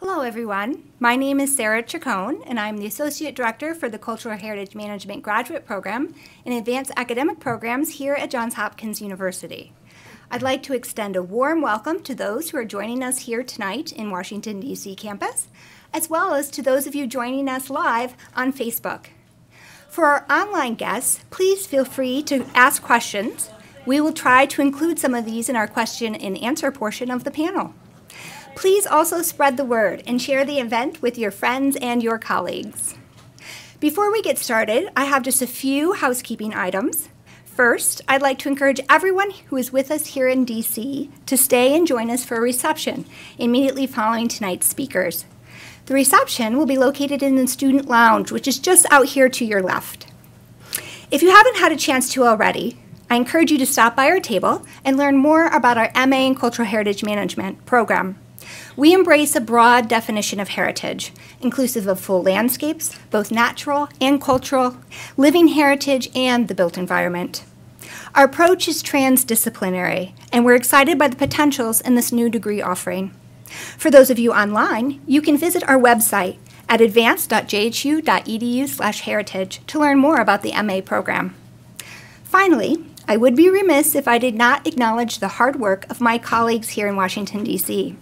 Hello, everyone. My name is Sarah Chacon, and I'm the Associate Director for the Cultural Heritage Management Graduate Program and Advanced Academic Programs here at Johns Hopkins University. I'd like to extend a warm welcome to those who are joining us here tonight in Washington, D.C. campus, as well as to those of you joining us live on Facebook. For our online guests, please feel free to ask questions. We will try to include some of these in our question and answer portion of the panel. Please also spread the word and share the event with your friends and your colleagues. Before we get started, I have just a few housekeeping items. First, I'd like to encourage everyone who is with us here in DC to stay and join us for a reception immediately following tonight's speakers. The reception will be located in the student lounge, which is just out here to your left. If you haven't had a chance to already, I encourage you to stop by our table and learn more about our MA in Cultural Heritage Management program. We embrace a broad definition of heritage, inclusive of full landscapes, both natural and cultural, living heritage, and the built environment. Our approach is transdisciplinary, and we're excited by the potentials in this new degree offering. For those of you online, you can visit our website at advanced.jhu.edu/heritage to learn more about the MA program. Finally, I would be remiss if I did not acknowledge the hard work of my colleagues here in Washington, D.C.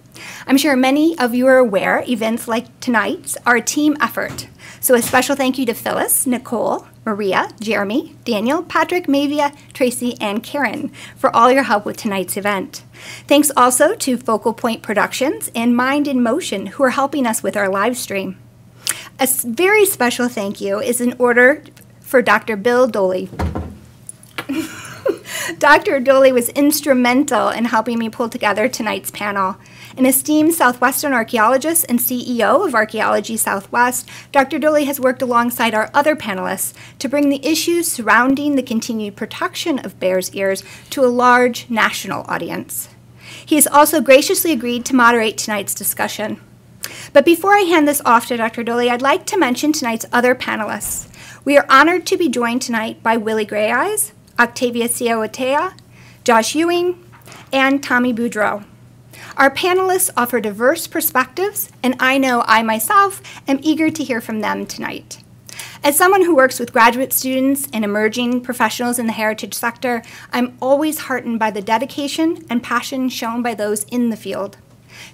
I'm sure many of you are aware events like tonight's are a team effort. So a special thank you to Phyllis, Nicole, Maria, Jeremy, Daniel, Patrick, Mavia, Tracy, and Karen for all your help with tonight's event. Thanks also to Focal Point Productions and Mind in Motion who are helping us with our live stream. A very special thank you is in order for Dr. Bill Dooley. Dr. Doelle was instrumental in helping me pull together tonight's panel. An esteemed Southwestern archaeologist and CEO of Archaeology Southwest, Dr. Doelle has worked alongside our other panelists to bring the issues surrounding the continued protection of bears' ears to a large national audience. He has also graciously agreed to moderate tonight's discussion. But before I hand this off to Dr. Doelle, I'd like to mention tonight's other panelists. We are honored to be joined tonight by Willie Grayeyes, Octavius Seowtewa, Josh Ewing, and Tommy Beaudreau. Our panelists offer diverse perspectives, and I know I myself am eager to hear from them tonight. As someone who works with graduate students and emerging professionals in the heritage sector, I'm always heartened by the dedication and passion shown by those in the field.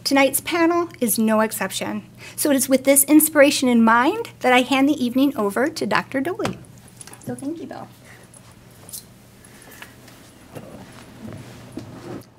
Tonight's panel is no exception. So it is with this inspiration in mind that I hand the evening over to Dr. Doelle. So thank you, Bill.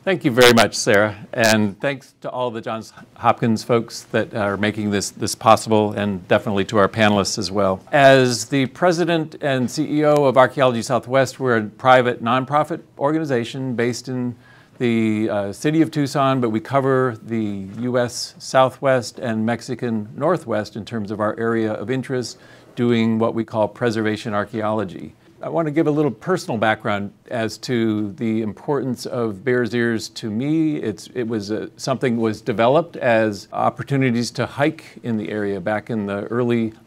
Thank you very much, Sarah, and thanks to all the Johns Hopkins folks that are making this possible, and definitely to our panelists as well. As the president and CEO of Archaeology Southwest, we're a private nonprofit organization based in the city of Tucson, but we cover the U.S. Southwest and Mexican Northwest in terms of our area of interest, doing what we call preservation archaeology. I want to give a little personal background as to the importance of bears' ears to me. Something was developed as opportunities to hike in the area back in the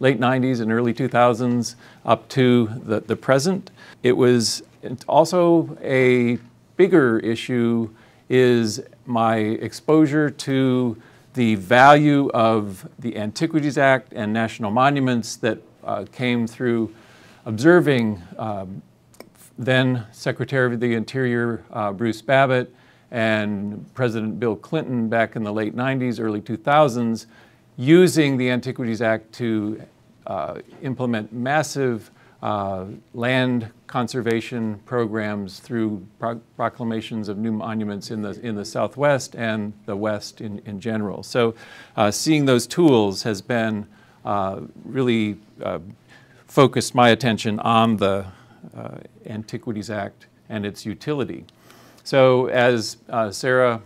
late 90s and early 2000s up to the present. It's also a bigger issue is my exposure to the value of the Antiquities Act and national monuments that came through observing then Secretary of the Interior Bruce Babbitt and President Bill Clinton back in the late 90s, early 2000s, using the Antiquities Act to implement massive land conservation programs through proclamations of new monuments in the Southwest and the West in general. So seeing those tools has been really focused my attention on the Antiquities Act and its utility. So as Sarah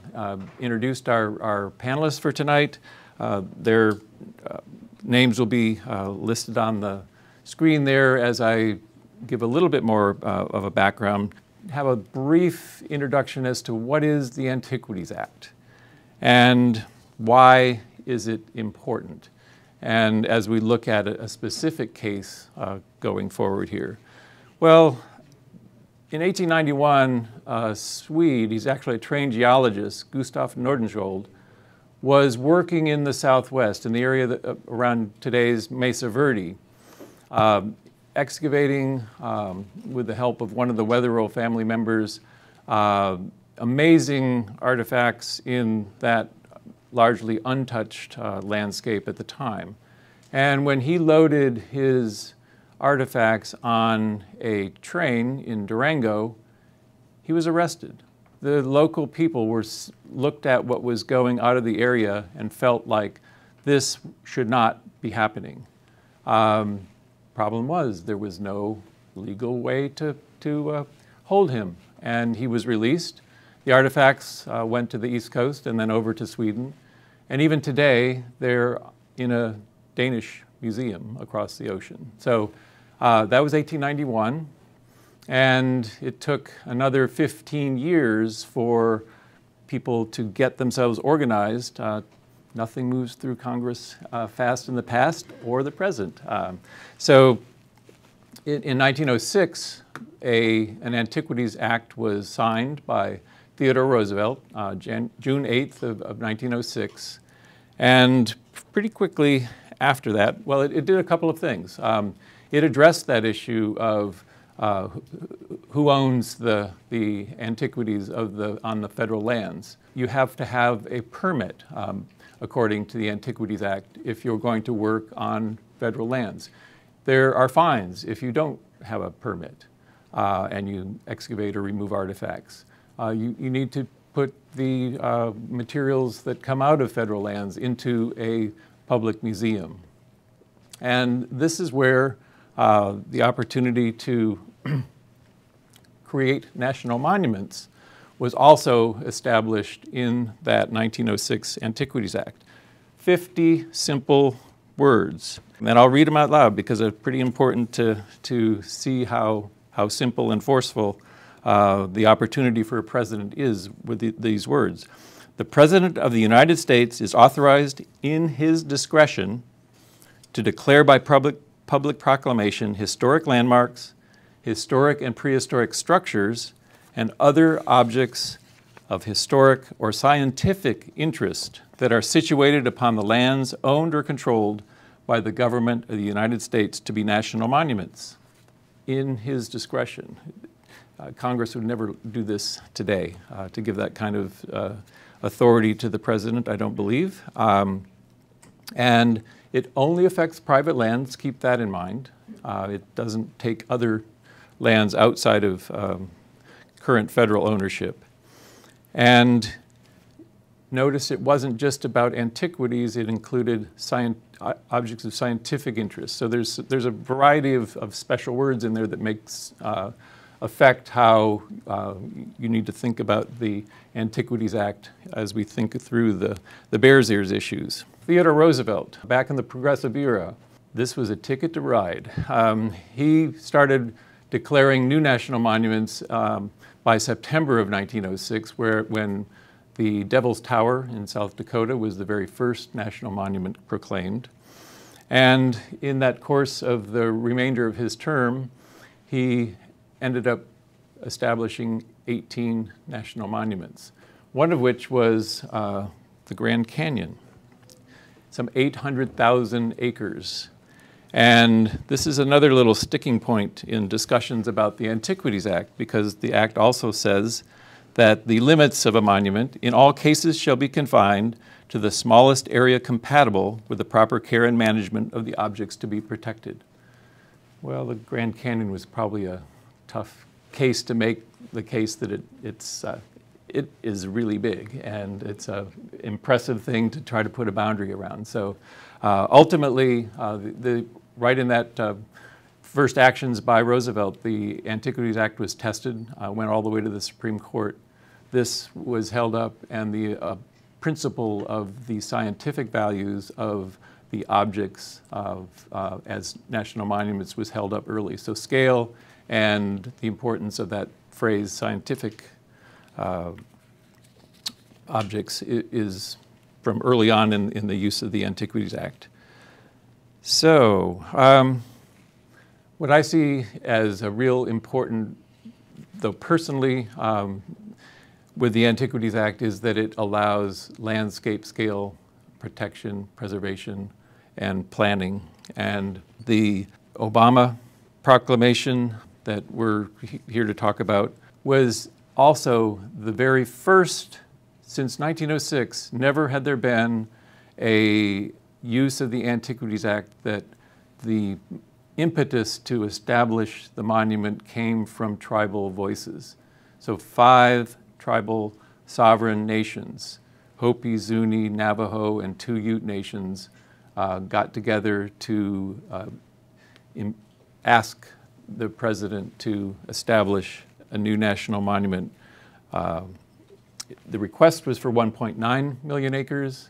introduced our panelists for tonight, their names will be listed on the screen there as I give a little bit more of a background, have a brief introduction as to what is the Antiquities Act and why is it important. And as we look at a specific case going forward here. Well, in 1891, a Swede, he's actually a trained geologist, Gustav Nordenskjöld, was working in the Southwest, in the area that, around today's Mesa Verde, excavating with the help of one of the Wetherill family members, amazing artifacts in that largely untouched landscape at the time. And when he loaded his artifacts on a train in Durango, he was arrested. The local people looked at what was going out of the area and felt like this should not be happening. Problem was, there was no legal way to hold him, and he was released. The artifacts went to the East Coast and then over to Sweden. And even today, they're in a Danish museum across the ocean. So that was 1891. And it took another 15 years for people to get themselves organized. Nothing moves through Congress fast in the past or the present. So in 1906, an Antiquities Act was signed by Theodore Roosevelt, June 8th of 1906. And pretty quickly after that, well, it did a couple of things. It addressed that issue of who owns the antiquities on the federal lands. You have to have a permit, according to the Antiquities Act, if you're going to work on federal lands. There are fines if you don't have a permit and you excavate or remove artifacts. You need to put the materials that come out of federal lands into a public museum. And this is where the opportunity to create national monuments was also established in that 1906 Antiquities Act. 50 simple words. And I'll read them out loud because they're pretty important to see how simple and forceful the opportunity for a president is with these words. The President of the United States is authorized in his discretion to declare by public proclamation historic landmarks, historic and prehistoric structures, and other objects of historic or scientific interest that are situated upon the lands owned or controlled by the government of the United States to be national monuments. In his discretion. Congress would never do this today, to give that kind of authority to the president, I don't believe. And it only affects private lands, keep that in mind. It doesn't take other lands outside of current federal ownership. And notice it wasn't just about antiquities, it included objects of scientific interest. So there's a variety of special words in there that makes affect how you need to think about the Antiquities Act as we think through the Bears Ears issues. Theodore Roosevelt, back in the Progressive era, this was a ticket to ride. He started declaring new national monuments by September of 1906, when the Devil's Tower in South Dakota was the very first national monument proclaimed. And in that course of the remainder of his term, he ended up establishing 18 national monuments, one of which was the Grand Canyon, some 800,000 acres. And this is another little sticking point in discussions about the Antiquities Act, because the Act also says that the limits of a monument in all cases shall be confined to the smallest area compatible with the proper care and management of the objects to be protected. Well, the Grand Canyon was probably a tough case to make the case that it is really big, and it's an impressive thing to try to put a boundary around. So ultimately, right in that first actions by Roosevelt, the Antiquities Act was tested, went all the way to the Supreme Court. This was held up, and the principle of the scientific values of the objects as national monuments was held up early. So scale and the importance of that phrase, scientific objects, is from early on in the use of the Antiquities Act. So what I see as a real important, though personally, with the Antiquities Act is that it allows landscape scale protection, preservation, and planning. And the Obama proclamation that we're here to talk about was also the very first, since 1906, never had there been a use of the Antiquities Act that the impetus to establish the monument came from tribal voices. So 5 tribal sovereign nations, Hopi, Zuni, Navajo, and 2 Ute nations got together to ask the president to establish a new national monument. The request was for 1.9 million acres.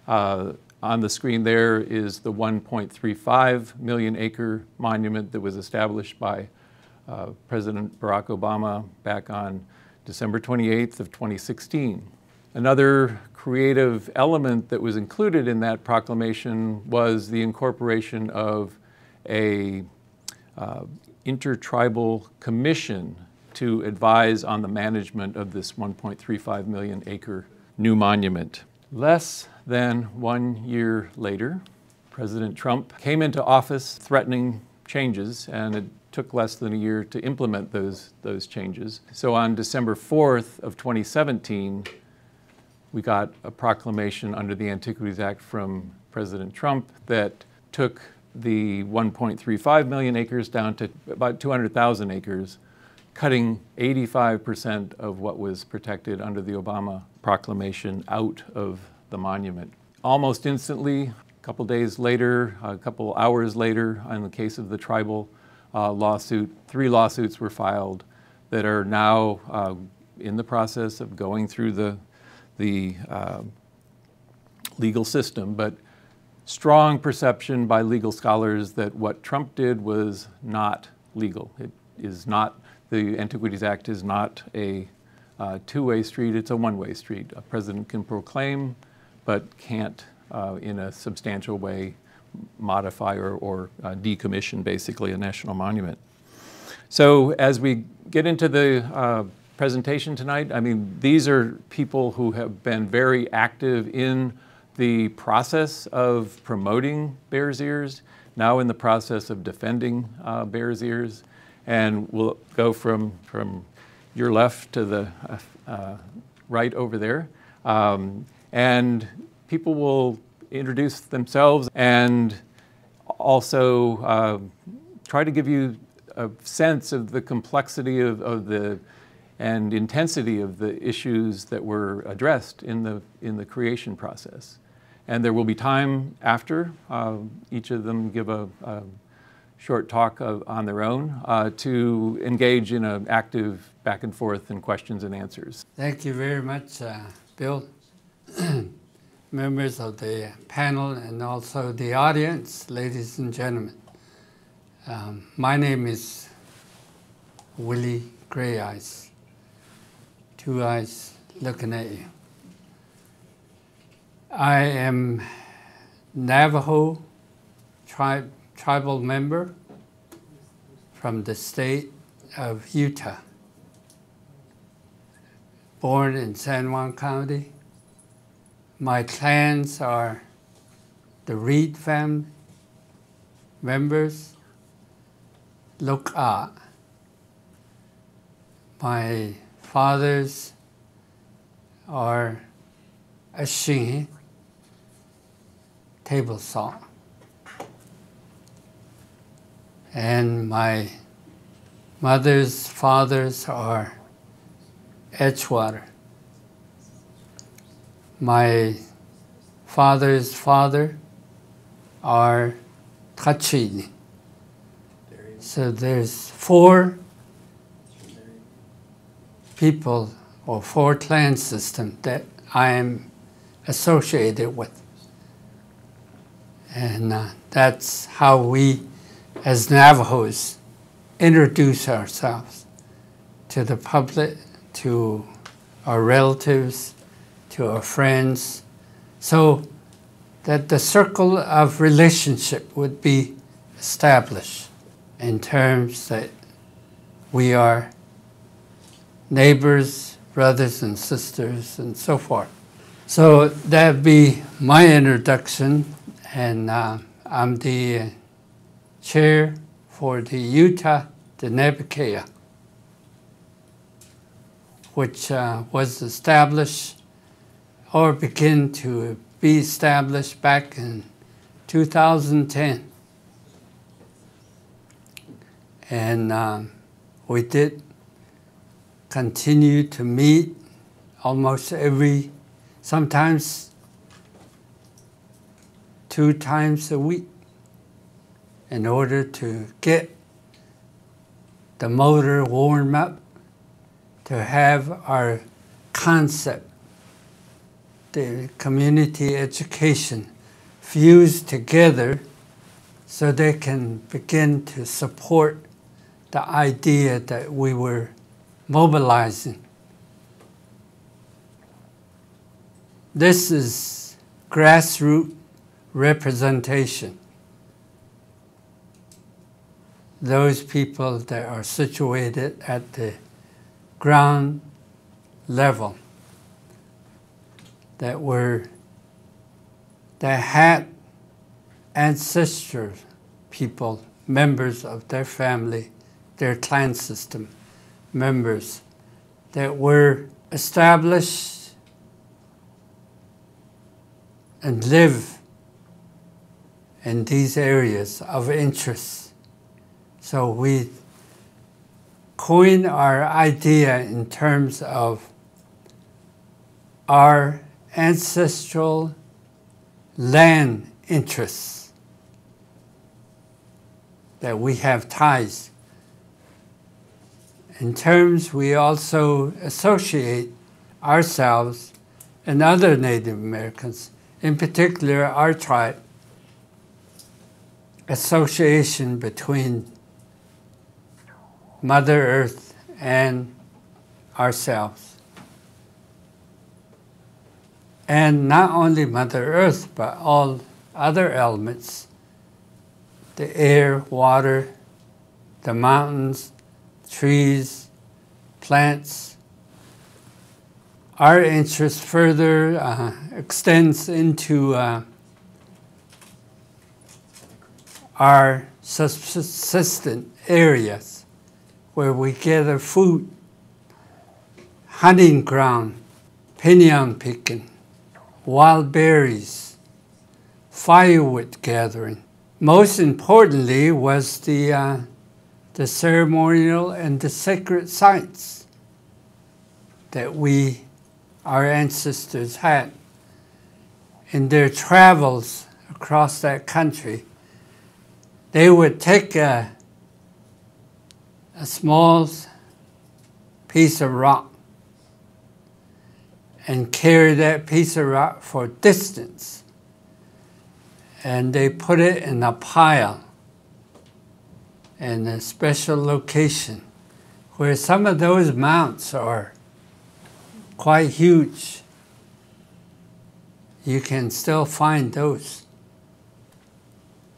On the screen there is the 1.35 million acre monument that was established by President Barack Obama back on December 28th of 2016. Another creative element that was included in that proclamation was the incorporation of a intertribal commission to advise on the management of this 1.35 million acre new monument. Less than 1 year later, President Trump came into office threatening changes, and it took less than a year to implement those changes. So on December 4th of 2017, we got a proclamation under the Antiquities Act from President Trump that took the 1.35 million acres down to about 200,000 acres, cutting 85% of what was protected under the Obama proclamation out of the monument. Almost instantly, a couple days later, a couple hours later, in the case of the tribal lawsuit, 3 lawsuits were filed that are now in the process of going through the legal system, but strong perception by legal scholars that what Trump did was not legal. It is not, the Antiquities Act is not a two-way street, it's a one-way street. A president can proclaim, but can't in a substantial way modify or decommission basically a national monument. So as we get into the presentation tonight, I mean, these are people who have been very active in the process of promoting Bears Ears, now in the process of defending Bears Ears, and we'll go from your left to the right over there. And people will introduce themselves and also try to give you a sense of the complexity of the and intensity of the issues that were addressed in the creation process. And there will be time after each of them give a short talk on their own to engage in an active back and forth and questions and answers. Thank you very much, Bill. Members of the panel and also the audience, ladies and gentlemen. My name is Willie Grayeyes. 2 eyes looking at you. I am Navajo tribal member from the state of Utah. Born in San Juan County. My clans are the Reed family members, Loka. My fathers are Ashin, table saw. And my mother's fathers are Edgewater. My father's father are Tachini. So there's 4 people or 4 clan systems that I am associated with. And that's how we, as Navajos, introduce ourselves to the public, to our relatives, to our friends, so that the circle of relationship would be established in terms that we are neighbors, brothers and sisters and so forth. So that'd be my introduction, and I'm the chair for the Utah Diné Bikéyah, which was established or began to be established back in 2010. And we did continue to meet almost sometimes 2 times a week in order to get the motor warm up, to have our concept, the community education, fused together so they can begin to support the idea that we were mobilizing. This is grassroots representation. Those people that are situated at the ground level, that had ancestral people, members of their family, their clan system, members that were established and live in these areas of interest. So we coin our idea in terms of our ancestral land interests, that we have ties. In terms, we also associate ourselves and other Native Americans, in particular our tribe, association between Mother Earth and ourselves. And not only Mother Earth, but all other elements, the air, water, the mountains, trees, plants. Our interest further extends into our subsistent areas where we gather food, hunting ground, pinon picking, wild berries, firewood gathering. Most importantly was the ceremonial and the sacred sites that our ancestors had in their travels across that country. They would take a small piece of rock and carry that piece of rock for distance, and they put it in a pile in a special location where some of those mounts are quite huge. You can still find those.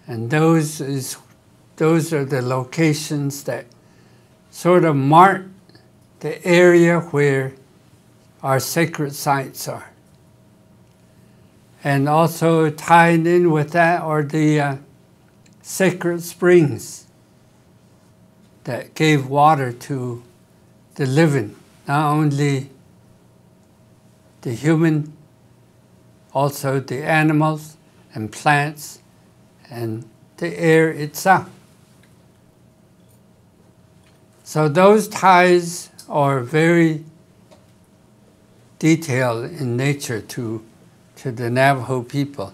And those are the locations that sort of mark the area where our sacred sites are. And also tied in with that are the sacred springs that gave water to the living, not only the human, also the animals and plants and the air itself. So those ties are very detailed in nature to the Navajo people.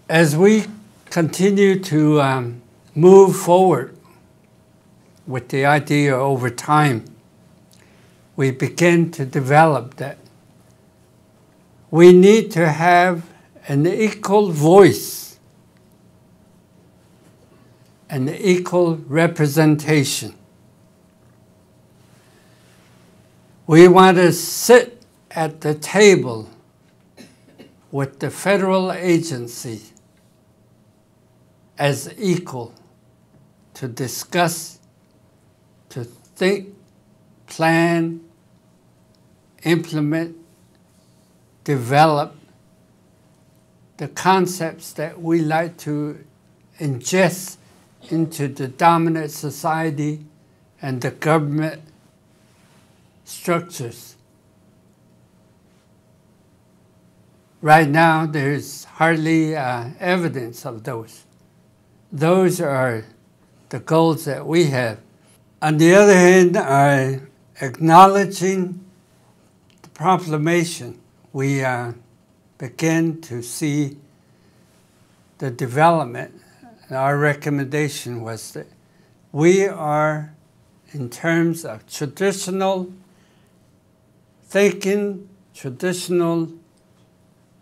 As we continue to move forward with the idea over time, we begin to develop that we need to have an equal voice, an equal representation. We want to sit at the table with the federal agency as equal, to discuss, to think, plan, implement, develop the concepts that we like to ingest into the dominant society and the government structures. Right now, there's hardly evidence of those. Those are the goals that we have. On the other hand, acknowledging the proclamation, we begin to see the development. Our recommendation was that we are, in terms of traditional thinking, traditional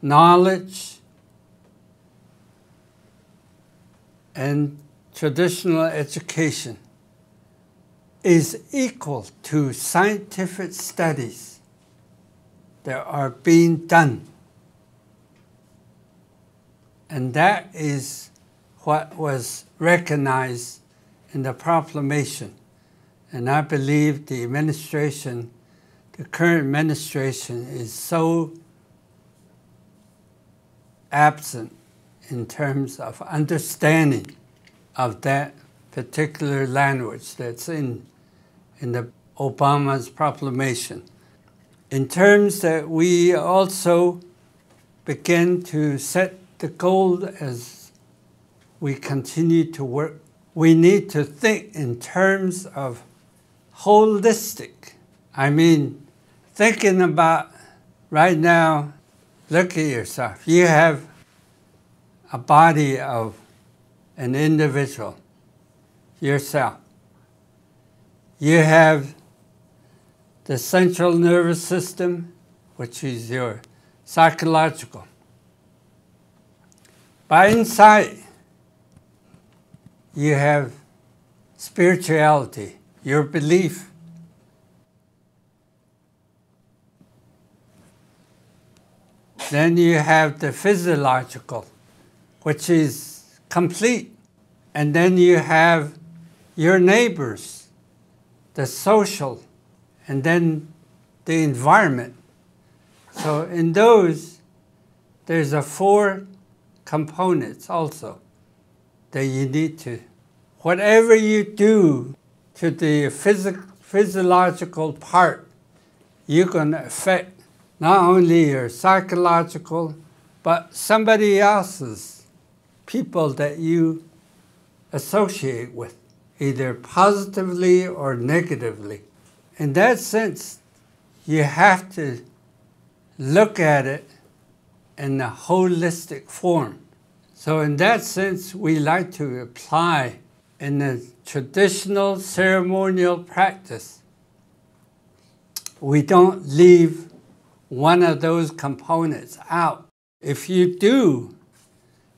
knowledge, and traditional education, is equal to scientific studies that are being done. And that is what was recognized in the proclamation. And I believe the administration, the current administration, is so absent in terms of understanding of that particular language that's in the Obama's proclamation. In terms that we also begin to set the goal as we continue to work, we need to think in terms of holistic. I mean, thinking about right now, look at yourself. You have a body of an individual, yourself. You have the central nervous system, which is your psychological. By inside, you have spirituality, your belief. Then you have the physiological, which is complete. And then you have your neighbors, the social, and then the environment. So in those, there's 4 components also that you need to. Whatever you do to the physiological part, you're going to affect not only your psychological, but somebody else's, people that you associate with, either positively or negatively. In that sense, you have to look at it in a holistic form. So in that sense, we like to apply in the traditional ceremonial practice. We don't leave one of those components out. If you do,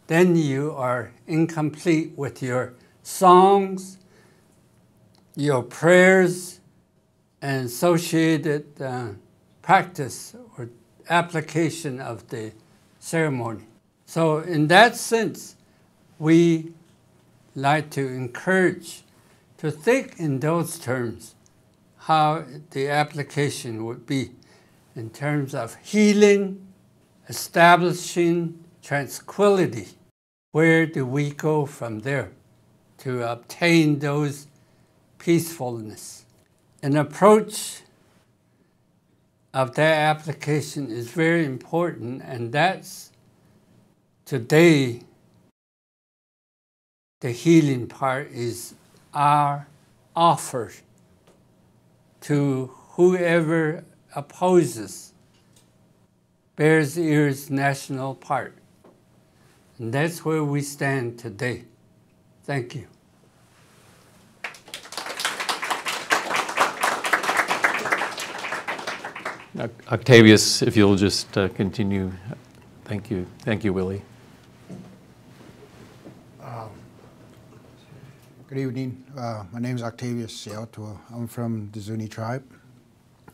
then you are incomplete with your songs, your prayers, and associated practice or application of the ceremony. So in that sense, we like to encourage to think in those terms, how the application would be in terms of healing, establishing tranquility. Where do we go from there to obtain those peacefulness? An approach of that application is very important, and that's today the healing part is our offer to whoever opposes Bears Ears National Park. And that's where we stand today. Thank you. Octavius, if you'll just continue. Thank you. Thank you, Willie. Good evening. My name is Octavius Seowtewa. I'm from the Zuni tribe.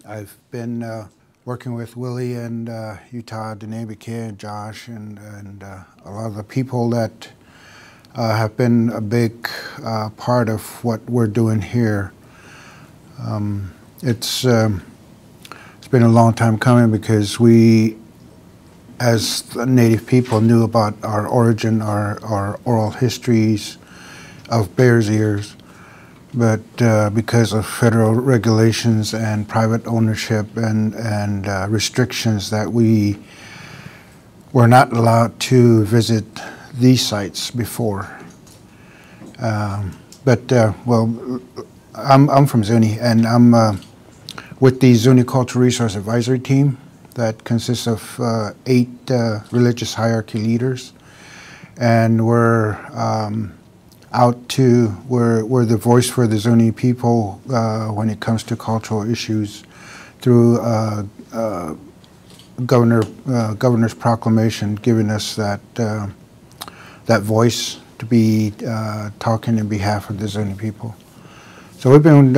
I've been working with Willie and Utah, Diné, Bikéyah, and Josh, and a lot of the people that have been a big part of what we're doing here. It's been a long time coming because we, as Native people, knew about our origin, our oral histories of bear's ears, but because of federal regulations and private ownership and restrictions that we were not allowed to visit these sites before. Well, I'm from Zuni, and I'm with the Zuni Cultural Resource Advisory Team that consists of 8 religious hierarchy leaders, and we're we're the voice for the Zuni people when it comes to cultural issues through Governor's proclamation giving us that voice to be talking in behalf of the Zuni people. So we've been,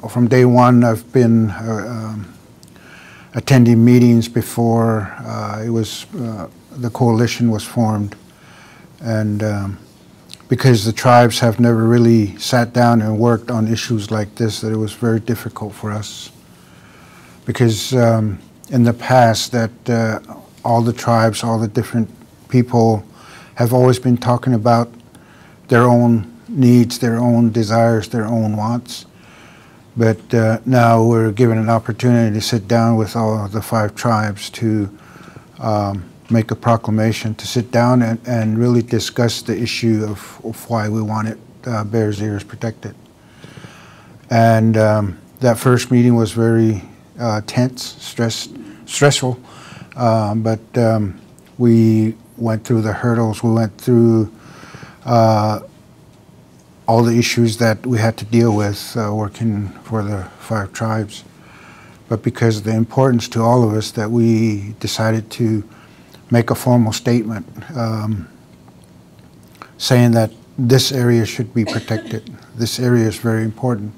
from day one, I've been attending meetings before the coalition was formed. And because the tribes have never really sat down and worked on issues like this, that it was very difficult for us. Because in the past that all the tribes, all the different people have always been talking about their own needs, their own desires, their own wants. But now we're given an opportunity to sit down with all of the 5 tribes to make a proclamation, to sit down and really discuss the issue of why we wanted bear's ears protected. And that first meeting was very tense, stressful, but we went through the hurdles, we went through all the issues that we had to deal with working for the 5 tribes. But because of the importance to all of us, that we decided to make a formal statement saying that this area should be protected. This area is very important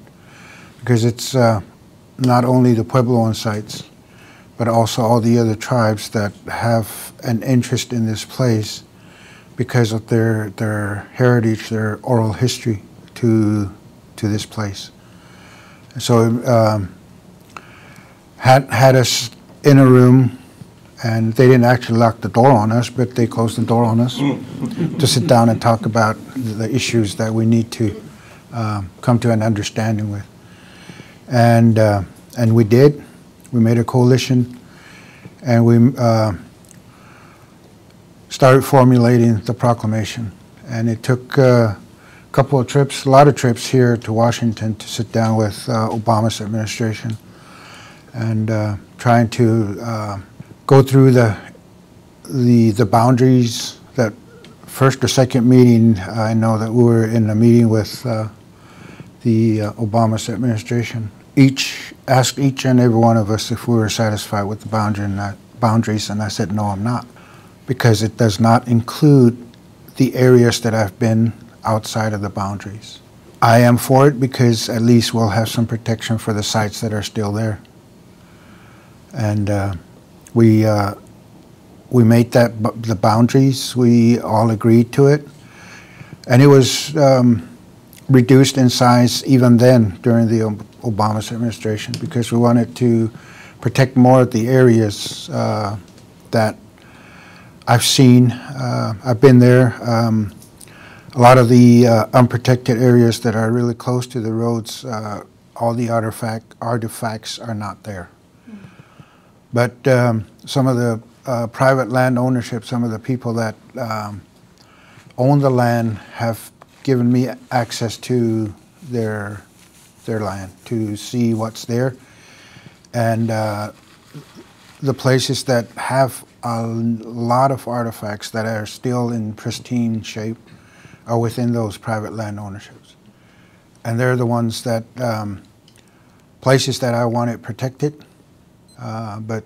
because it's not only the Puebloan sites, but also all the other tribes that have an interest in this place because of their heritage, their oral history to this place. So had us in a room, and they didn't actually lock the door on us, but they closed the door on us to sit down and talk about the issues that we need to come to an understanding with. And we did. We made a coalition, and we started formulating the proclamation. And it took a couple of trips, a lot of trips here to Washington to sit down with Obama's administration and trying to go through the boundaries. That first or second meeting, I know that we were in a meeting with the Obama's administration. Asked each and every one of us if we were satisfied with the boundaries, and I said, no, I'm not, because it does not include the areas that have been outside of the boundaries. I am for it because at least we'll have some protection for the sites that are still there. And we made that the boundaries. We all agreed to it, and it was reduced in size even then during the Obama's administration because we wanted to protect more of the areas that I've seen. I've been there. A lot of the unprotected areas that are really close to the roads, all the artifacts are not there. But some of the private land ownership, some of the people that own the land have given me access to their land to see what's there. And the places that have a lot of artifacts that are still in pristine shape are within those private land ownerships. And they're the ones that, places that I wanted protected, but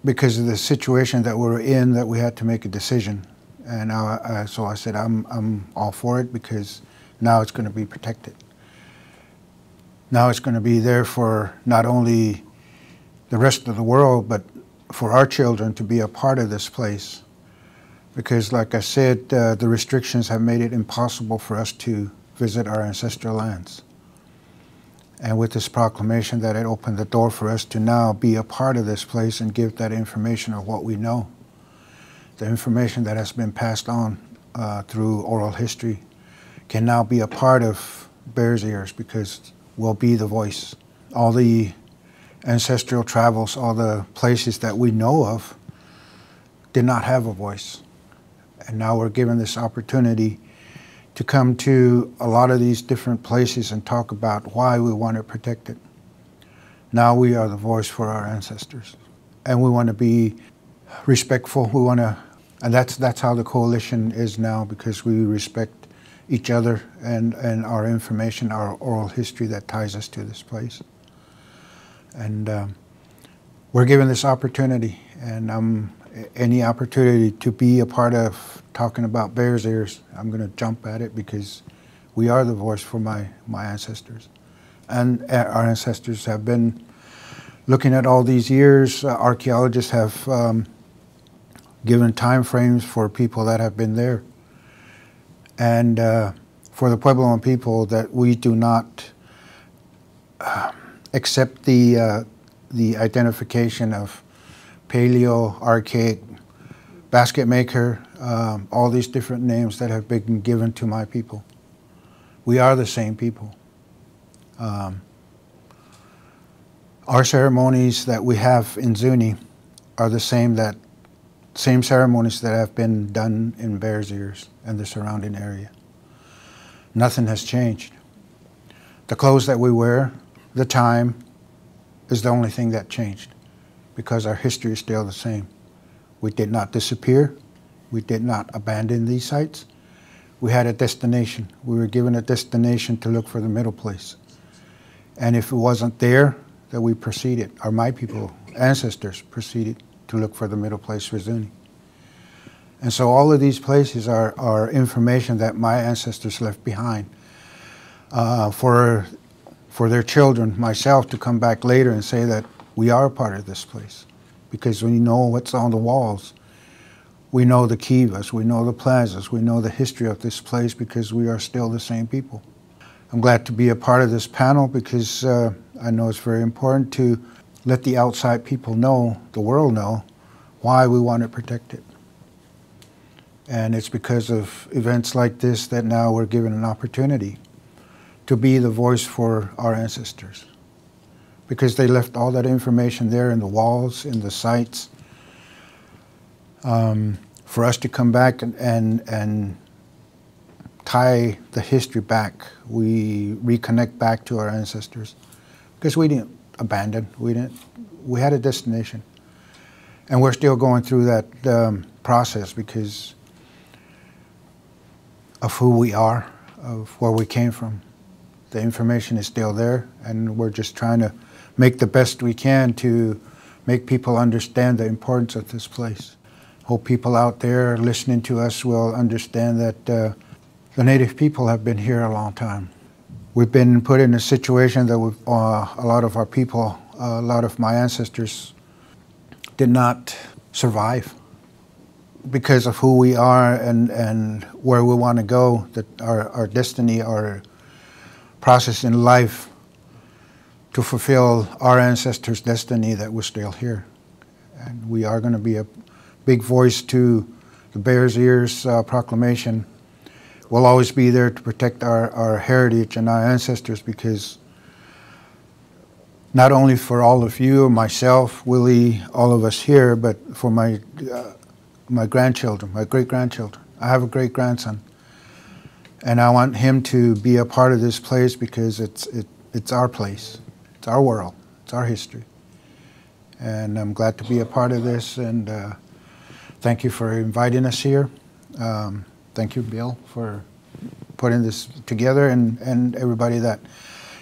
because of the situation that we're in, that we had to make a decision. And so I said, I'm all for it because now it's going to be protected. Now it's going to be there for not only the rest of the world, but for our children to be a part of this place. Because like I said, the restrictions have made it impossible for us to visit our ancestral lands. And with this proclamation, that it opened the door for us to now be a part of this place and give that information of what we know. The information that has been passed on through oral history can now be a part of Bears Ears, because we'll be the voice. All the ancestral travels, all the places that we know of, did not have a voice. And now we're given this opportunity to come to a lot of these different places and talk about why we want to protect it. Now we are the voice for our ancestors. And we want to be respectful. We want to, and that's how the coalition is now, because we respect each other and our information, our oral history that ties us to this place. And we're given this opportunity, and any opportunity to be a part of talking about Bears Ears, I'm going to jump at it, because we are the voice for my ancestors. And our ancestors have been looking at all these years. Archaeologists have given time frames for people that have been there. And for the Pueblo people, that we do not accept the identification of paleo, archaic, basket maker, all these different names that have been given to my people. We are the same people. Our ceremonies that we have in Zuni are the same ceremonies that have been done in Bears Ears and the surrounding area. Nothing has changed. The clothes that we wear, the time, is the only thing that changed, because our history is still the same. We did not disappear. We did not abandon these sites. We had a destination. We were given a destination to look for the middle place. And if it wasn't there, that we proceeded, or my people, ancestors, proceeded to look for the middle place for Zuni. And so all of these places are information that my ancestors left behind for their children, myself, to come back later and say that we are a part of this place. Because we know what's on the walls. We know the kivas, we know the plazas, we know the history of this place, because we are still the same people. I'm glad to be a part of this panel, because I know it's very important to let the outside people know, the world know, why we want to protect it. And it's because of events like this that now we're given an opportunity to be the voice for our ancestors. Because they left all that information there in the walls, in the sites, for us to come back and tie the history back. We reconnect back to our ancestors, because we didn't abandon. We had a destination, and we're still going through that process because of who we are, of where we came from. The information is still there, and we're just trying to make the best we can to make people understand the importance of this place. Hope people out there listening to us will understand that the Native people have been here a long time. We've been put in a situation that a lot of our people, a lot of my ancestors did not survive because of who we are and where we want to go, that our destiny, our process in life to fulfill our ancestors' destiny, that we're still here. And we are going to be a big voice to the Bears Ears proclamation. We'll always be there to protect our heritage and our ancestors, because not only for all of you, myself, Willie, all of us here, but for my grandchildren, my great-grandchildren. I have a great-grandson, and I want him to be a part of this place, because it's our place, it's our world, it's our history. And I'm glad to be a part of this, and thank you for inviting us here. Thank you, Bill, for putting this together, and everybody that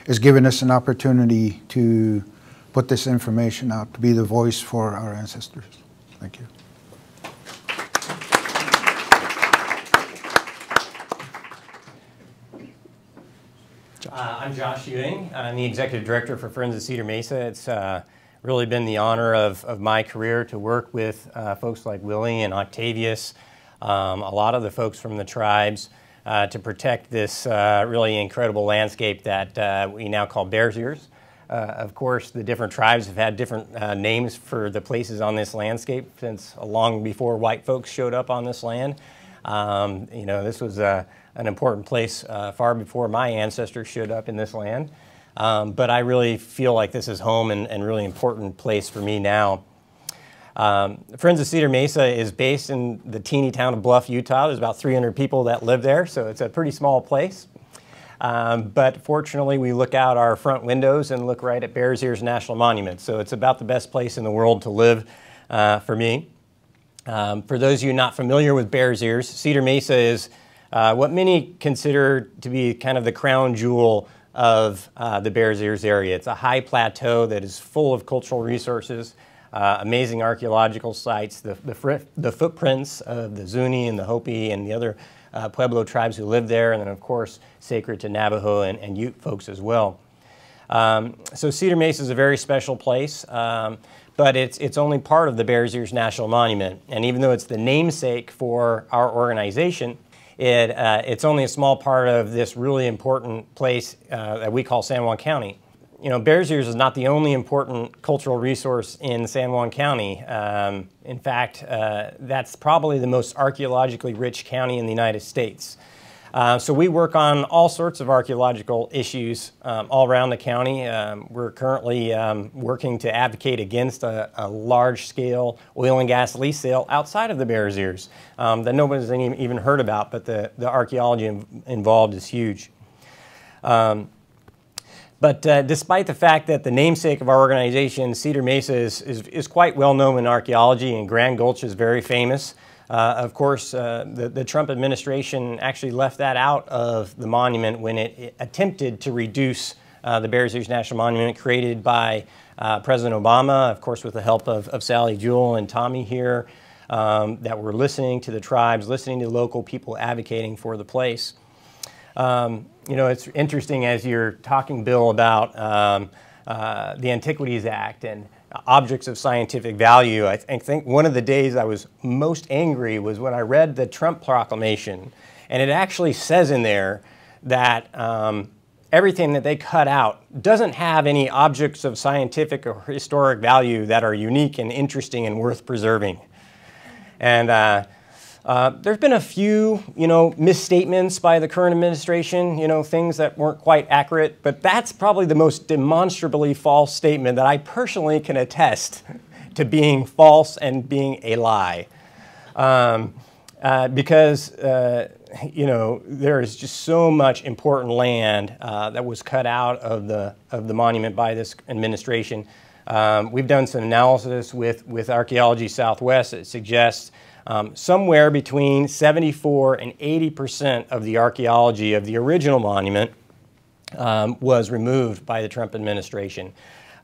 is giving us an opportunity to put this information out, to be the voice for our ancestors. Thank you. I'm Josh Ewing. I'm the Executive Director for Friends of Cedar Mesa. It's really been the honor of my career to work with folks like Willie and Octavius, a lot of the folks from the tribes, to protect this really incredible landscape that we now call Bears Ears. Of course, the different tribes have had different names for the places on this landscape since long before white folks showed up on this land. You know, this was an important place far before my ancestors showed up in this land. But I really feel like this is home and really important place for me now. Friends of Cedar Mesa is based in the teeny town of Bluff, Utah. There's about 300 people that live there, so it's a pretty small place. But fortunately, we look out our front windows and look right at Bears Ears National Monument. So it's about the best place in the world to live for me. For those of you not familiar with Bears Ears, Cedar Mesa is what many consider to be kind of the crown jewel of the Bears Ears area. It's a high plateau that is full of cultural resources, amazing archaeological sites, the footprints of the Zuni and the Hopi and the other Pueblo tribes who live there, and then of course sacred to Navajo and Ute folks as well. So Cedar Mesa is a very special place, but it's only part of the Bears Ears National Monument. And even though it's the namesake for our organization, it's only a small part of this really important place that we call San Juan County. You know, Bears Ears is not the only important cultural resource in San Juan County. In fact, that's probably the most archaeologically rich county in the United States. So we work on all sorts of archaeological issues all around the county. We're currently working to advocate against a large-scale oil and gas lease sale outside of the Bears Ears that nobody's even heard about, but the archaeology involved is huge. But despite the fact that the namesake of our organization, Cedar Mesa, is quite well known in archaeology, and Grand Gulch is very famous, of course, the Trump administration actually left that out of the monument when it attempted to reduce the Bears Ears National Monument created by President Obama, of course with the help of Sally Jewell and Tommy here, that were listening to the tribes, listening to local people advocating for the place. You know, it's interesting as you're talking, Bill, about the Antiquities Act and objects of scientific value. I think one of the days I was most angry was when I read the Trump proclamation, and it actually says in there that everything that they cut out doesn't have any objects of scientific or historic value that are unique and interesting and worth preserving. And there's been a few, you know, misstatements by the current administration, you know, things that weren't quite accurate, but that's probably the most demonstrably false statement that I personally can attest to being false and being a lie. Because, you know, there is just so much important land that was cut out of the monument by this administration. We've done some analysis with Archaeology Southwest that suggests somewhere between 74% and 80% of the archaeology of the original monument was removed by the Trump administration.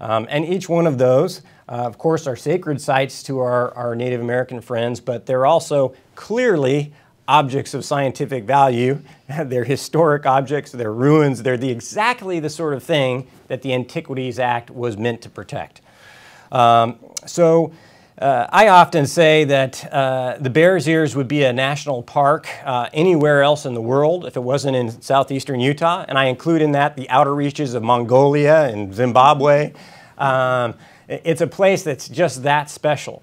And each one of those, of course, are sacred sites to our Native American friends, but they're also clearly objects of scientific value. They're historic objects, they're ruins, they're exactly the sort of thing that the Antiquities Act was meant to protect. I often say that the Bears Ears would be a national park anywhere else in the world if it wasn't in southeastern Utah, and I include in that the outer reaches of Mongolia and Zimbabwe. It's a place that's just that special.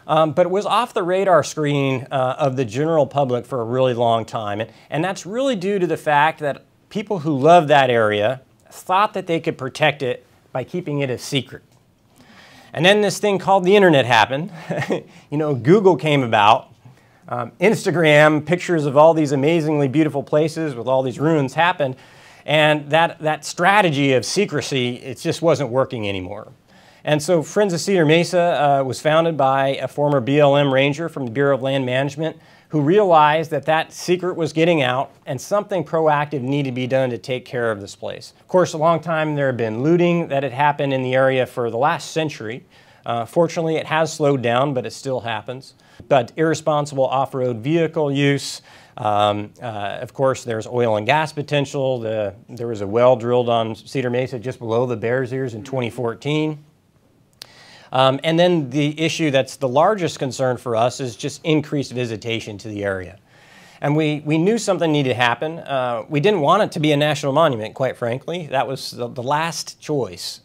But it was off the radar screen of the general public for a really long time, and that's really due to the fact that people who love that area thought that they could protect it by keeping it a secret. And then this thing called the internet happened. You know, Google came about. Instagram, pictures of all these amazingly beautiful places with all these ruins happened. And that strategy of secrecy, it just wasn't working anymore. And so Friends of Cedar Mesa was founded by a former BLM ranger from the Bureau of Land Management who realized that that secret was getting out and something proactive needed to be done to take care of this place. Of course, a long time there had been looting that had happened in the area for the last century. Fortunately, it has slowed down, but it still happens. But irresponsible off-road vehicle use, of course, there's oil and gas potential. There was a well drilled on Cedar Mesa just below the Bears Ears in 2014. And then the issue that's the largest concern for us is just increased visitation to the area. And we knew something needed to happen. We didn't want it to be a national monument, quite frankly. That was the last choice.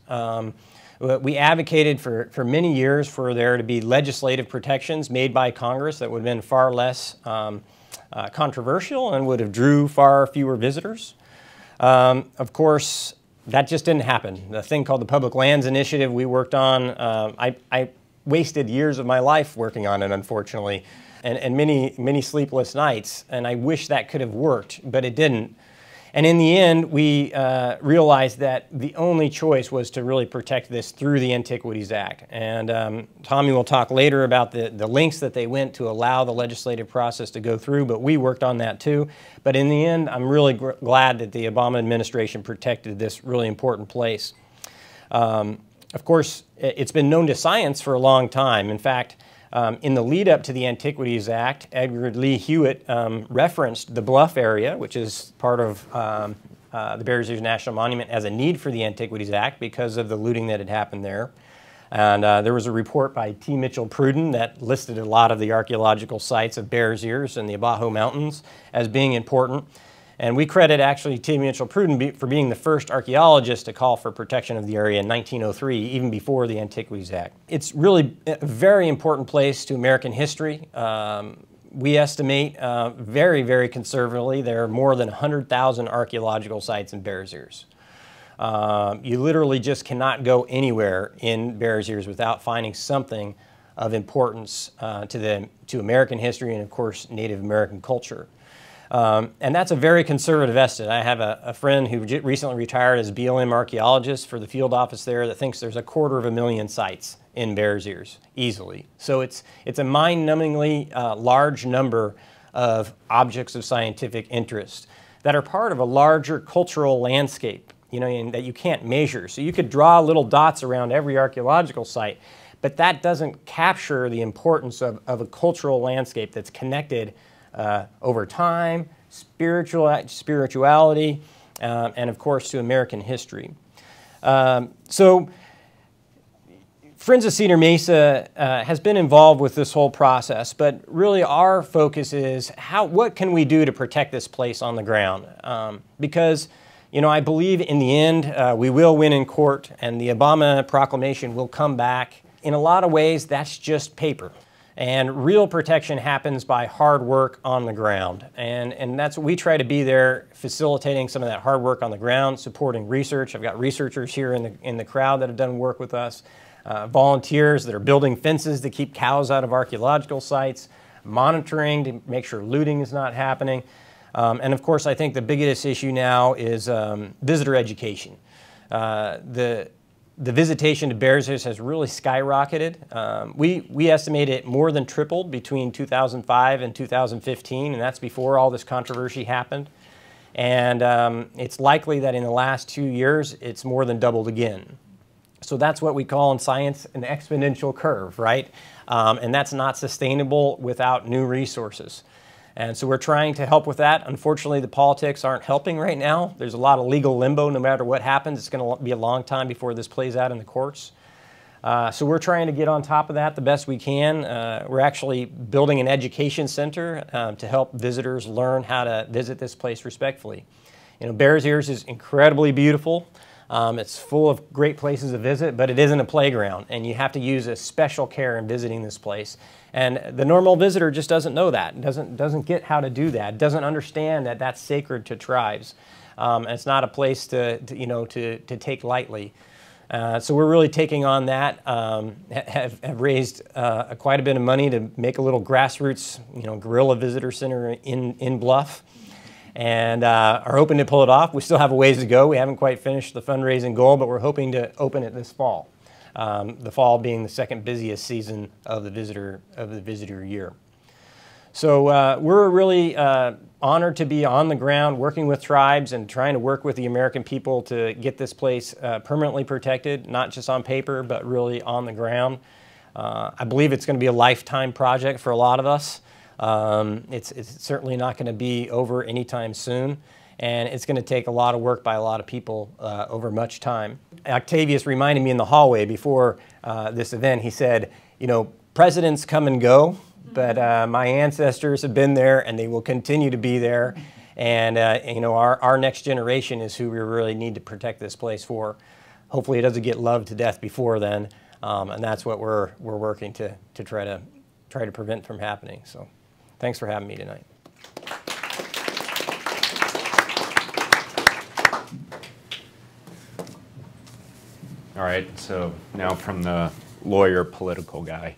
We advocated for many years for there to be legislative protections made by Congress that would have been far less controversial and would have drew far fewer visitors. Of course, that just didn't happen. The thing called the Public Lands Initiative we worked on, I wasted years of my life working on it, unfortunately, and many sleepless nights, and I wish that could have worked, but it didn't. And in the end, we realized that the only choice was to really protect this through the Antiquities Act. And Tommy will talk later about the lengths that they went to allow the legislative process to go through, but we worked on that too. But in the end, I'm really glad that the Obama administration protected this really important place. Of course, it's been known to science for a long time. In fact, in the lead up to the Antiquities Act, Edgar Lee Hewitt referenced the Bluff area, which is part of the Bears Ears National Monument, as a need for the Antiquities Act because of the looting that had happened there. And there was a report by T. Mitchell Pruden that listed a lot of the archaeological sites of Bears Ears and the Abajo Mountains as being important. And we credit actually T. Mitchell Pruden for being the first archaeologist to call for protection of the area in 1903, even before the Antiquities Act. It's really a very important place to American history. We estimate very, very conservatively there are more than 100,000 archaeological sites in Bears Ears. You literally just cannot go anywhere in Bears Ears without finding something of importance to American history and, of course, Native American culture. And that's a very conservative estimate. I have a friend who recently retired as BLM archaeologist for the field office there that thinks there's 250,000 sites in Bears Ears, easily. So it's a mind-numbingly large number of objects of scientific interest that are part of a larger cultural landscape, you know, and that you can't measure. So you could draw little dots around every archaeological site, but that doesn't capture the importance of a cultural landscape that's connected over time, spirituality, and of course to American history. So Friends of Cedar Mesa has been involved with this whole process, but really our focus is what can we do to protect this place on the ground? Because, you know, I believe in the end we will win in court and the Obama proclamation will come back. In a lot of ways, that's just paper. And real protection happens by hard work on the ground. And that's what we try to be there, facilitating some of that hard work on the ground, supporting research. I've got researchers here in the crowd that have done work with us, volunteers that are building fences to keep cows out of archaeological sites, monitoring to make sure looting is not happening. And of course, I think the biggest issue now is visitor education. The visitation to Bears Ears has really skyrocketed. We estimate it more than tripled between 2005 and 2015, and that's before all this controversy happened. And it's likely that in the last 2 years, it's more than doubled again. So that's what we call in science an exponential curve, right? And that's not sustainable without new resources. And so we're trying to help with that. Unfortunately, the politics aren't helping right now. There's a lot of legal limbo. No matter what happens, it's going to be a long time before this plays out in the courts. So we're trying to get on top of that the best we can. We're actually building an education center to help visitors learn how to visit this place respectfully. You know, Bears Ears is incredibly beautiful. It's full of great places to visit, but it isn't a playground, and you have to use a special care in visiting this place. And the normal visitor just doesn't know that, doesn't get how to do that, doesn't understand that that's sacred to tribes. And it's not a place to take lightly. So we're really taking on that, have raised quite a bit of money to make a little grassroots, guerrilla visitor center in Bluff. And are hoping to pull it off. We still have a ways to go. We haven't quite finished the fundraising goal, but we're hoping to open it this fall. The fall being the second busiest season of the visitor year. So we're really honored to be on the ground working with tribes and trying to work with the American people to get this place permanently protected, not just on paper, but really on the ground. I believe it's going to be a lifetime project for a lot of us. It's certainly not going to be over anytime soon, and it's going to take a lot of work by a lot of people over much time. Octavius reminded me in the hallway before this event, he said, presidents come and go, but my ancestors have been there and they will continue to be there. And you know, our next generation is who we really need to protect this place for. Hopefully it doesn't get loved to death before then, and that's what we're working to try to prevent from happening. So thanks for having me tonight. All right, so now from the lawyer political guy.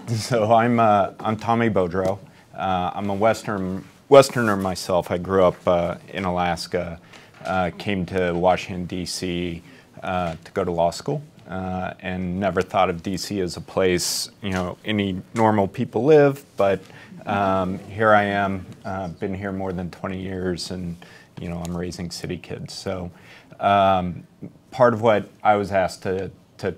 So I'm Tommy Beaudreau. I'm a Westerner myself. I grew up in Alaska, came to Washington, D.C. To go to law school, and never thought of D.C. as a place, you know, any normal people live, but here I am, been here more than 20 years, and, you know, I'm raising city kids. So part of what I was asked to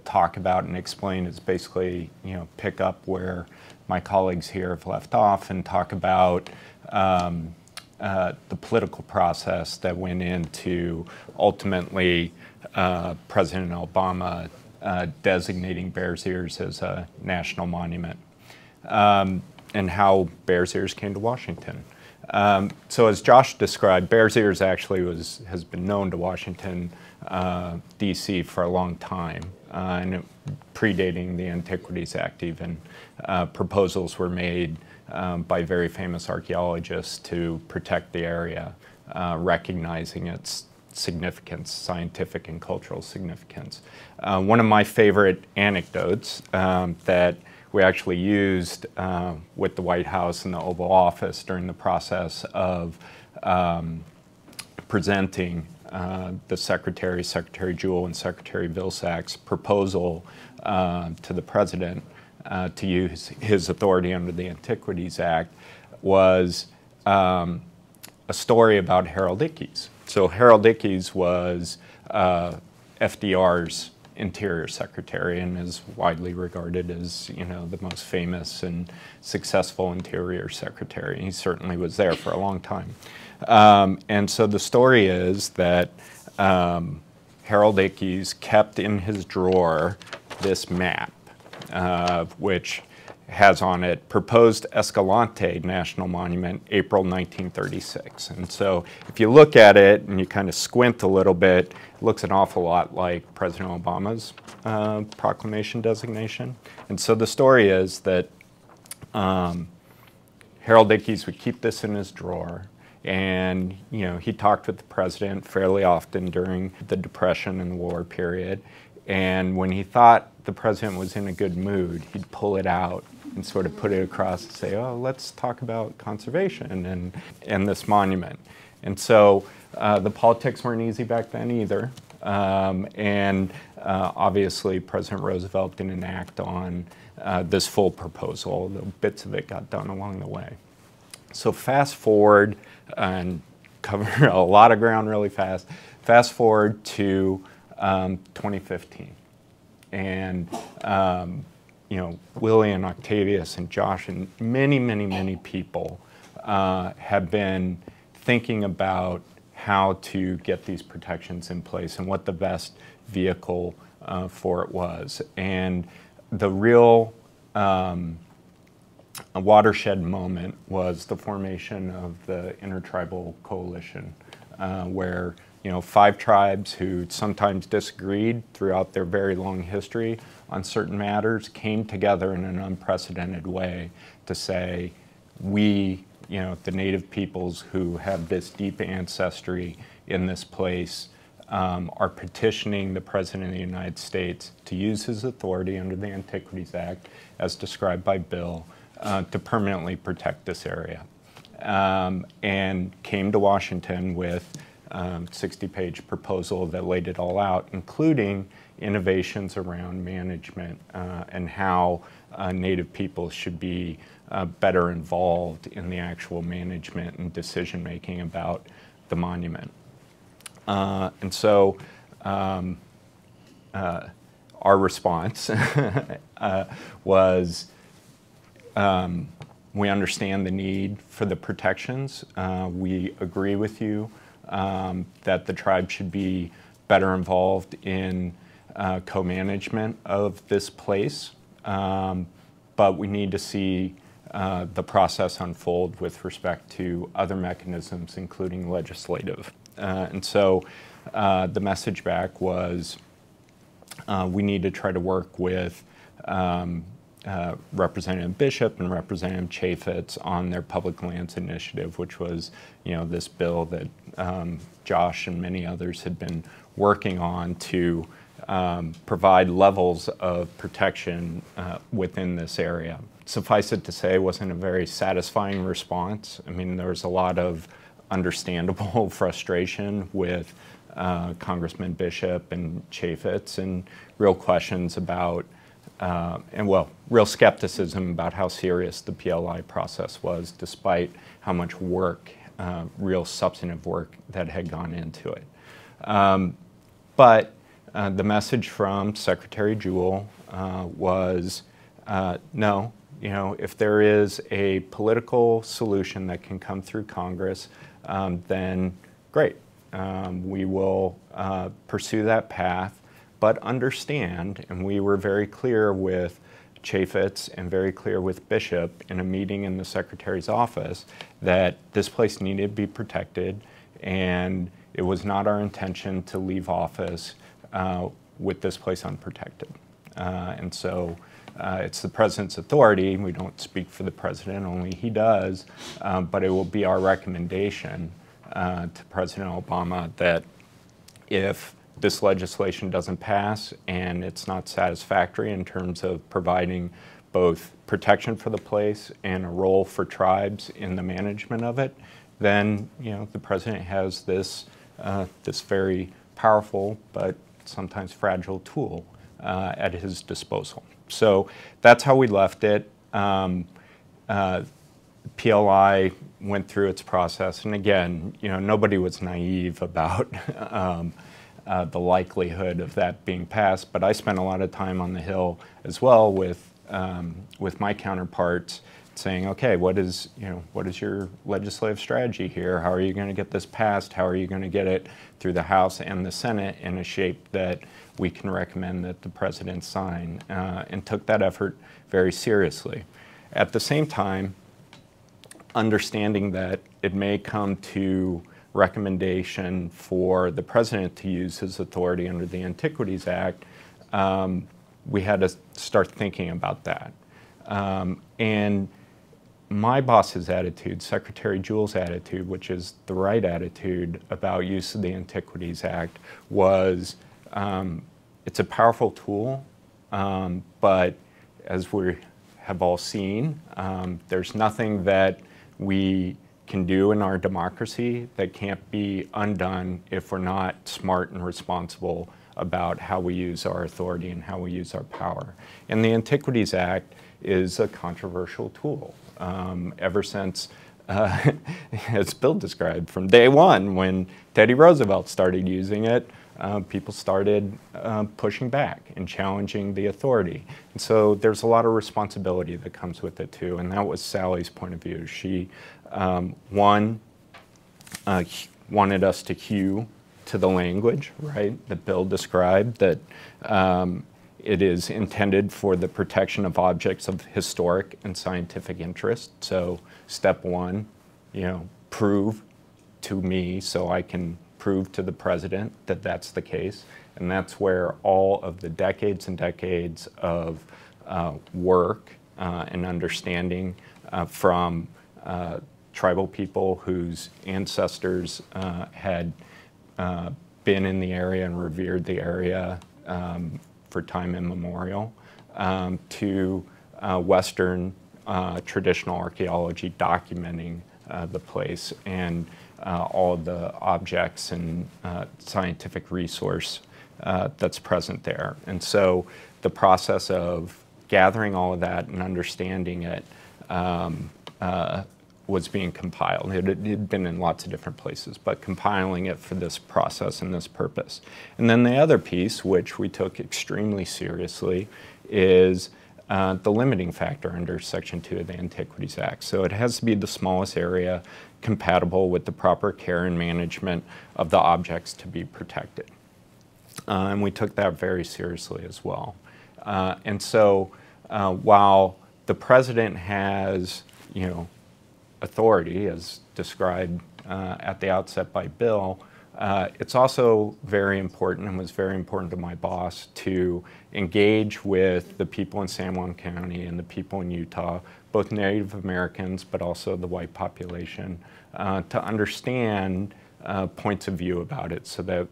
talk about and explain is basically, you know, pick up where my colleagues here have left off and talk about the political process that went into ultimately President Obama designating Bears Ears as a national monument, and how Bears Ears came to Washington. So as Josh described, Bears Ears actually has been known to Washington, D.C. for a long time, and predating the Antiquities Act even. Proposals were made by very famous archaeologists to protect the area, recognizing its significance, scientific and cultural significance. One of my favorite anecdotes that we actually used with the White House and the Oval Office during the process of presenting the Secretary Jewell and Secretary Vilsack's proposal to the President to use his authority under the Antiquities Act was a story about Harold Ickes. So Harold Ickes was FDR's Interior Secretary and is widely regarded as, you know, the most famous and successful Interior Secretary. He certainly was there for a long time. And so the story is that Harold Ickes kept in his drawer this map, which has on it Proposed Escalante National Monument, April 1936. And so if you look at it and you kind of squint a little bit, it looks an awful lot like President Obama's proclamation designation. And so the story is that Harold Ickes would keep this in his drawer, and, you know, he talked with the president fairly often during the Depression and the war period. And when he thought the president was in a good mood, he'd pull it out and sort of put it across and say, oh, let's talk about conservation and this monument. And so the politics weren't easy back then either. Obviously, President Roosevelt didn't act on this full proposal. The bits of it got done along the way. So fast forward, and cover a lot of ground really fast, fast forward to 2015. And you know, Willie and Octavius and Josh and many, many, many people have been thinking about how to get these protections in place and what the best vehicle for it was. And the real watershed moment was the formation of the Intertribal Coalition, where, you know, 5 tribes who sometimes disagreed throughout their very long history on certain matters came together in an unprecedented way to say, we, you know, the native peoples who have this deep ancestry in this place are petitioning the President of the United States to use his authority under the Antiquities Act, as described by Bill, to permanently protect this area. And came to Washington with 60-page proposal that laid it all out, including innovations around management and how Native people should be better involved in the actual management and decision-making about the monument. And so our response was, we understand the need for the protections. We agree with you that the tribe should be better involved in co-management of this place. but we need to see the process unfold with respect to other mechanisms, including legislative. And so the message back was we need to try to work with Representative Bishop and Representative Chaffetz on their public lands initiative, which was, this bill that Josh and many others had been working on to provide levels of protection within this area. Suffice it to say, it wasn't a very satisfying response. I mean, there was a lot of understandable frustration with Congressman Bishop and Chaffetz, and real questions about, real skepticism about how serious the PLI process was, despite how much work, real substantive work that had gone into it. But the message from Secretary Jewell was, no, if there is a political solution that can come through Congress, then great. We will pursue that path, but understand, and we were very clear with Chaffetz and very clear with Bishop in a meeting in the Secretary's office that this place needed to be protected, and it was not our intention to leave office with this place unprotected. And so it's the President's authority. We don't speak for the President, only he does, but it will be our recommendation to President Obama that if this legislation doesn't pass and it's not satisfactory in terms of providing both protection for the place and a role for tribes in the management of it, then the President has this this very powerful but sometimes fragile tool at his disposal. So that's how we left it. PLI went through its process, and again, nobody was naive about the likelihood of that being passed. But I spent a lot of time on the Hill as well with my counterparts, saying, okay, what is your legislative strategy here? How are you going to get this passed? How are you going to get it through the House and the Senate in a shape that we can recommend that the President sign? And took that effort very seriously. At the same time, understanding that it may come to recommendation for the President to use his authority under the Antiquities Act, we had to start thinking about that. And my boss's attitude, Secretary Jewell's attitude, which is the right attitude about use of the Antiquities Act, was it's a powerful tool, but as we have all seen, there's nothing that we can do in our democracy that can't be undone if we're not smart and responsible about how we use our authority and how we use our power. And the Antiquities Act is a controversial tool. Ever since, as Bill described, from day one when Teddy Roosevelt started using it, people started pushing back and challenging the authority. And so there's a lot of responsibility that comes with it too, and that was Sally's point of view. She, wanted us to hew to the language, right, that Bill described, that it is intended for the protection of objects of historic and scientific interest. So step one, prove to me so I can prove to the President that that's the case. And that's where all of the decades and decades of work and understanding from tribal people whose ancestors had been in the area and revered the area for time immemorial, to Western traditional archaeology documenting the place and all of the objects and scientific resource that's present there. And so the process of gathering all of that and understanding it was being compiled. It had been in lots of different places, but compiling it for this process and this purpose. And then the other piece, which we took extremely seriously, is the limiting factor under Section 2 of the Antiquities Act. So it has to be the smallest area compatible with the proper care and management of the objects to be protected. And we took that very seriously as well. And so while the president has, authority, as described at the outset by Bill. It's also very important, and was very important to my boss, to engage with the people in San Juan County and the people in Utah, both Native Americans but also the white population, to understand points of view about it, so that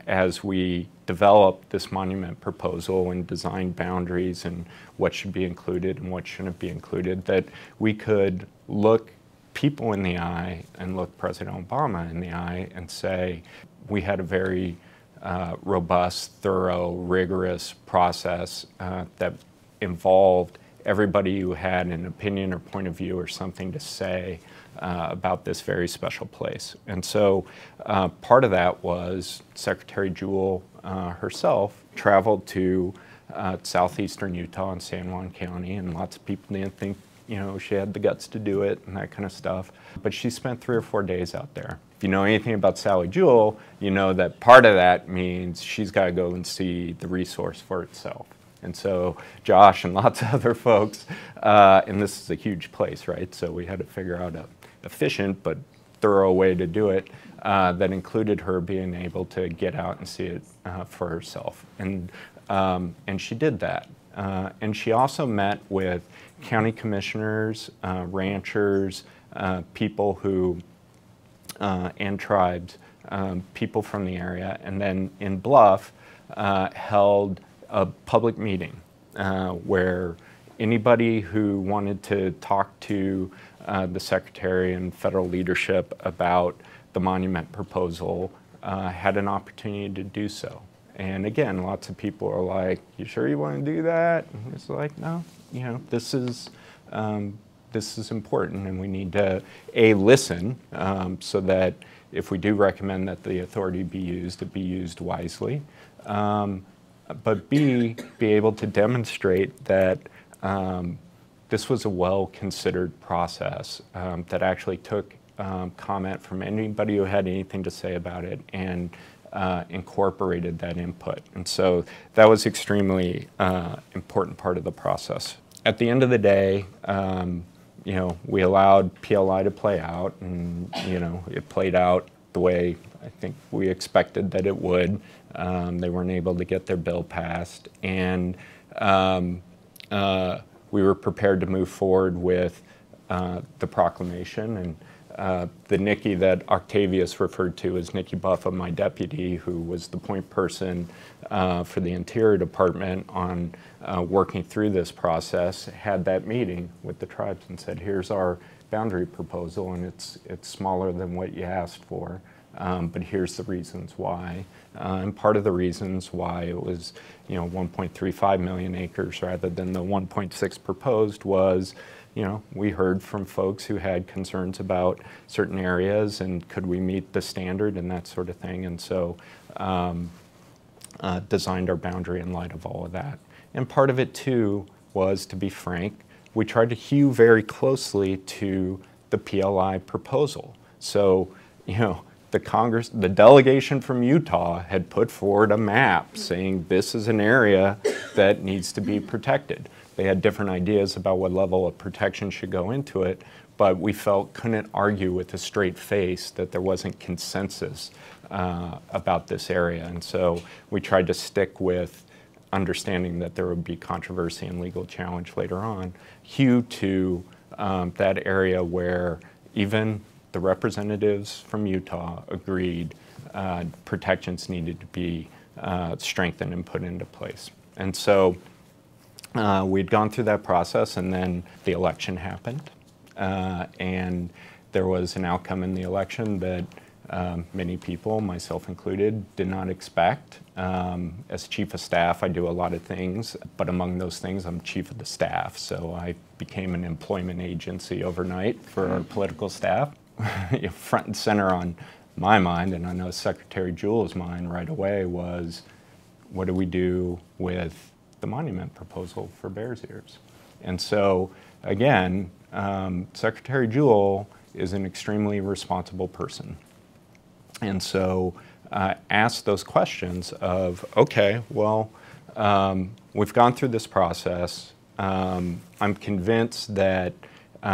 as we develop this monument proposal and design boundaries and what should be included and what shouldn't be included, that we could look people in the eye and look President Obama in the eye and say, we had a very robust, thorough, rigorous process that involved everybody who had an opinion or point of view or something to say about this very special place. And so part of that was Secretary Jewell herself traveled to southeastern Utah and San Juan County, and lots of people didn't think she had the guts to do it and that kind of stuff. But she spent 3 or 4 days out there. If you know anything about Sally Jewell, you know that part of that means she's got to go and see the resource for itself. And so Josh and lots of other folks, and this is a huge place, right? So we had to figure out a efficient but thorough way to do it that included her being able to get out and see it for herself. And she did that. And she also met with county commissioners, ranchers, people who, and tribes, people from the area, and then in Bluff held a public meeting where anybody who wanted to talk to the Secretary and federal leadership about the monument proposal had an opportunity to do so. And again, lots of people are like, you sure you want to do that? And it's like, no, this is important, and we need to, A, listen, so that if we do recommend that the authority be used, it be used wisely. But B, be able to demonstrate that this was a well-considered process that actually took comment from anybody who had anything to say about it and incorporated that input. And so that was extremely important part of the process. At the end of the day, we allowed PLI to play out, and it played out the way I think we expected that it would. They weren't able to get their bill passed, and we were prepared to move forward with the proclamation. And the Nikki that Octavius referred to as Nikki Buffa, my deputy, who was the point person for the Interior Department on working through this process, had that meeting with the tribes and said, here's our boundary proposal, and it's smaller than what you asked for, but here's the reasons why. And part of the reasons why it was 1.35 million acres rather than the 1.6 proposed was, we heard from folks who had concerns about certain areas and could we meet the standard and that sort of thing. And so designed our boundary in light of all of that. And part of it too was, to be frank, we tried to hew very closely to the PLI proposal. So, the delegation from Utah had put forward a map saying this is an area that needs to be protected. They had different ideas about what level of protection should go into it, but we felt couldn't argue with a straight face that there wasn't consensus about this area. And so we tried to stick with understanding that there would be controversy and legal challenge later on, hew to that area where even the representatives from Utah agreed protections needed to be strengthened and put into place. And so we'd gone through that process, and then the election happened. And there was an outcome in the election that many people, myself included, did not expect. As chief of staff, I do a lot of things, but among those things, I'm chief of the staff. So I became an employment agency overnight for our political staff. Front and center on my mind, and I know Secretary Jewell's mind right away, was what do we do with the monument proposal for Bears Ears? And so, again, Secretary Jewell is an extremely responsible person. And so asked those questions of, okay, well, we've gone through this process. I'm convinced that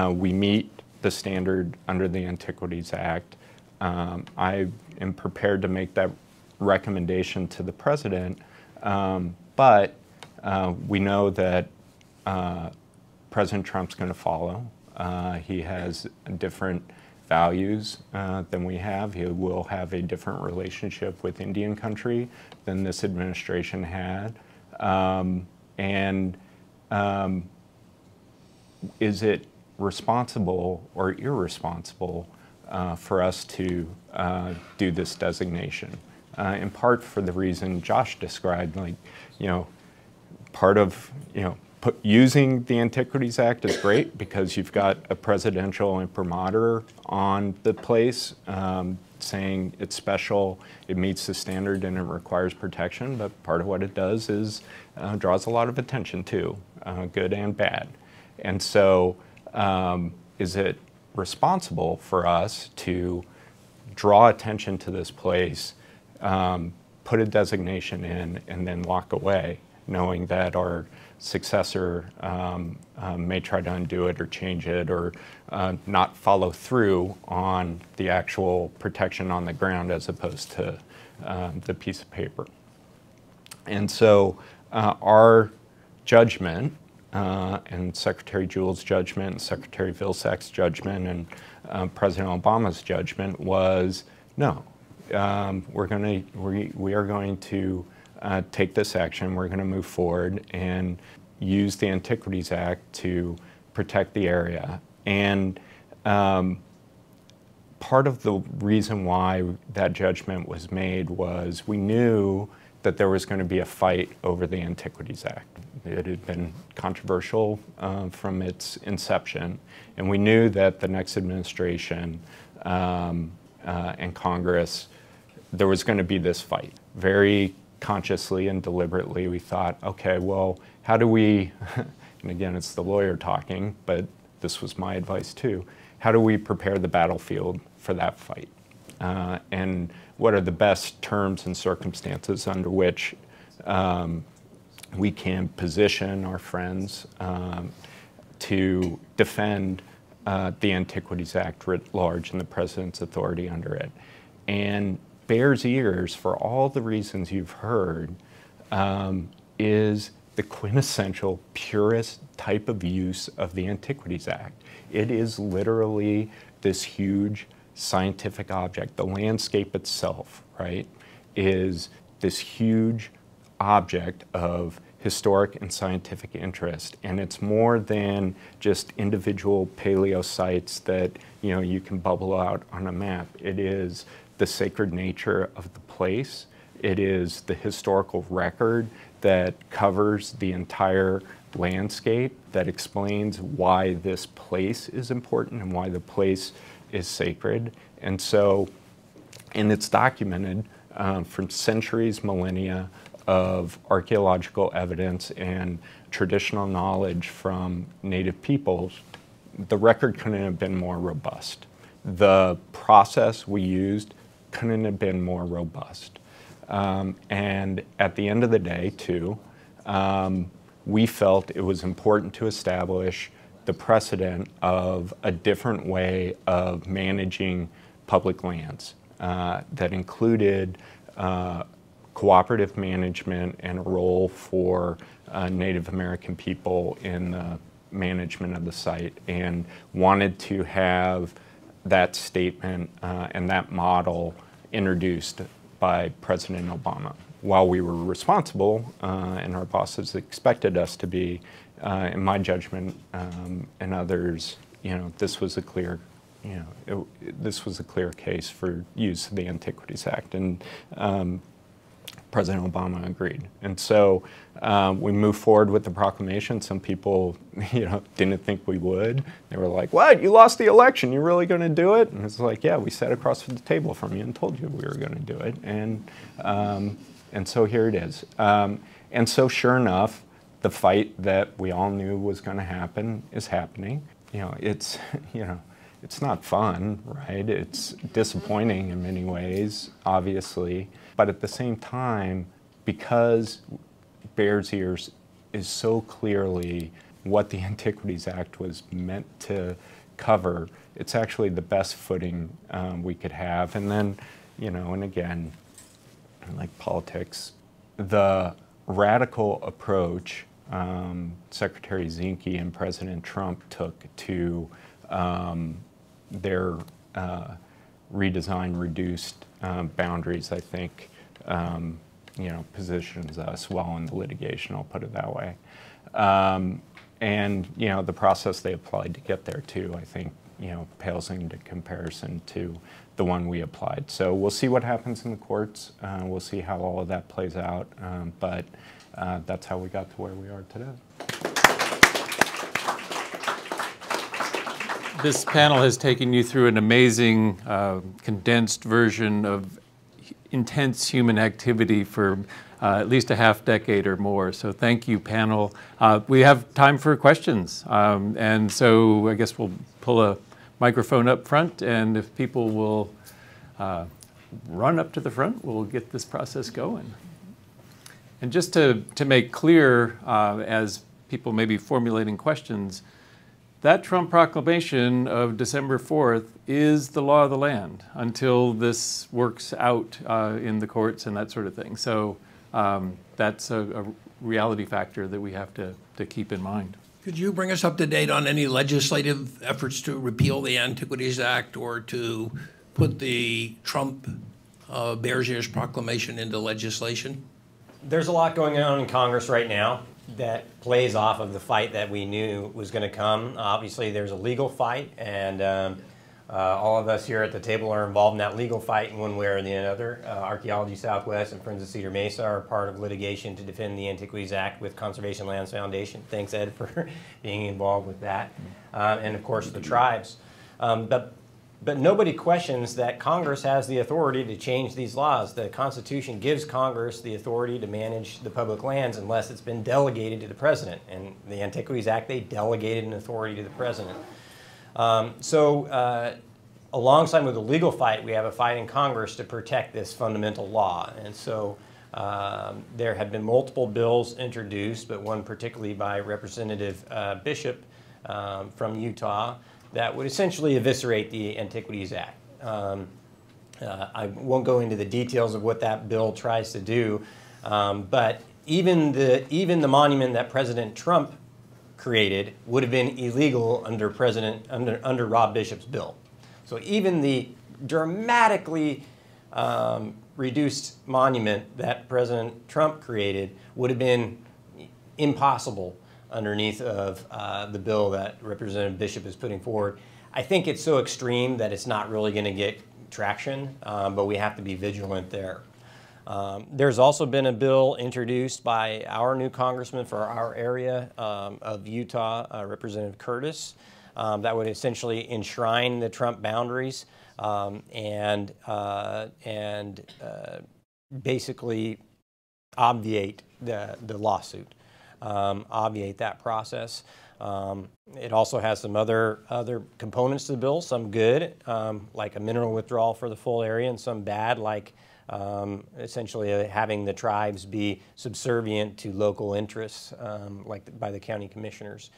we meet the standard under the Antiquities Act. I am prepared to make that recommendation to the president, but we know that President Trump's going to follow. He has different values than we have. He will have a different relationship with Indian country than this administration had. Is it responsible or irresponsible for us to do this designation? In part for the reason Josh described, like, part of, using the Antiquities Act is great because you've got a presidential imprimatur on the place saying it's special, it meets the standard, and it requires protection. But part of what it does is draws a lot of attention too, good and bad. And so is it responsible for us to draw attention to this place, put a designation in, and then walk away, knowing that our successor may try to undo it or change it or not follow through on the actual protection on the ground as opposed to the piece of paper? And so our judgment, and Secretary Jewell's judgment, and Secretary Vilsack's judgment, and President Obama's judgment was no. We are going to take this action. We're going to move forward and use the Antiquities Act to protect the area. And part of the reason why that judgment was made was we knew that there was going to be a fight over the Antiquities Act. It had been controversial from its inception, and we knew that the next administration and Congress, there was going to be this fight. Very consciously and deliberately, we thought, okay, well, how do we, and again, it's the lawyer talking, but this was my advice too, how do we prepare the battlefield for that fight? And what are the best terms and circumstances under which we can position our friends to defend the Antiquities Act writ large and the president's authority under it? And bears ears for all the reasons you've heard is the quintessential purest type of use of the Antiquities Act. It is literally this huge scientific object. The landscape itself, right, is this huge object of historic and scientific interest, and it's more than just individual paleo sites that you can bubble out on a map. It is the sacred nature of the place. It is the historical record that covers the entire landscape, that explains why this place is important and why the place is sacred. And so, and it's documented from centuries, millennia of archaeological evidence and traditional knowledge from Native peoples. The record couldn't have been more robust. The process we used couldn't have been more robust. And at the end of the day, too, we felt it was important to establish the precedent of a different way of managing public lands that included cooperative management and a role for Native American people in the management of the site, and wanted to have that statement and that model introduced by President Obama. While we were responsible, and our bosses expected us to be, in my judgment and others, this was a clear, this was a clear case for use of the Antiquities Act, and President Obama agreed. And so we moved forward with the proclamation. Some people, didn't think we would. They were like, "What? You lost the election. You're really going to do it?" And it's like, "Yeah, we sat across the table from you and told you we were going to do it." And so here it is. And so sure enough, the fight that we all knew was going to happen is happening. It's not fun, right? It's disappointing in many ways, obviously. But at the same time, because Bears Ears is so clearly what the Antiquities Act was meant to cover, it's actually the best footing we could have. And then, you know, and again, like politics, the radical approach Secretary Zinke and President Trump took to their redesigned, reduced boundaries, I think, you know, positions us well in the litigation, I'll put it that way. And, you know, the process they applied to get there too, I think, you know, pales into comparison to the one we applied. So we'll see what happens in the courts. We'll see how all of that plays out. But that's how we got to where we are today. This panel has taken you through an amazing condensed version of intense human activity for at least a half decade or more. So thank you, panel. We have time for questions. And so I guess we'll pull a microphone up front, and if people will run up to the front, we'll get this process going. And just to make clear, as people may be formulating questions, that Trump proclamation of December 4th is the law of the land until this works out in the courts and that sort of thing. So that's a reality factor that we have to keep in mind. Could you bring us up to date on any legislative efforts to repeal the Antiquities Act or to put the Trump Bears Ears proclamation into legislation? There's a lot going on in Congress right now that plays off of the fight that we knew was going to come. Obviously, there's a legal fight, and all of us here at the table are involved in that legal fight in one way or the other. Archaeology Southwest and Friends of Cedar Mesa are part of litigation to defend the Antiquities Act with Conservation Lands Foundation. Thanks, Ed, for being involved with that. And of course, the tribes. But nobody questions that Congress has the authority to change these laws. The Constitution gives Congress the authority to manage the public lands unless it's been delegated to the President. And the Antiquities Act, they delegated an authority to the President. Alongside with the legal fight, we have a fight in Congress to protect this fundamental law. And so there have been multiple bills introduced, but one particularly by Representative Bishop from Utah that would essentially eviscerate the Antiquities Act. I won't go into the details of what that bill tries to do, but even the monument that President Trump created would have been illegal under under Rob Bishop's bill. So even the dramatically reduced monument that President Trump created would have been impossible underneath of the bill that Representative Bishop is putting forward. I think it's so extreme that it's not really going to get traction, but we have to be vigilant there. There's also been a bill introduced by our new congressman for our area of Utah, Representative Curtis, that would essentially enshrine the Trump boundaries and basically obviate the lawsuit. Obviate that process. It also has some other components to the bill, some good, like a mineral withdrawal for the full area, and some bad, like essentially having the tribes be subservient to local interests, like by the county commissioners.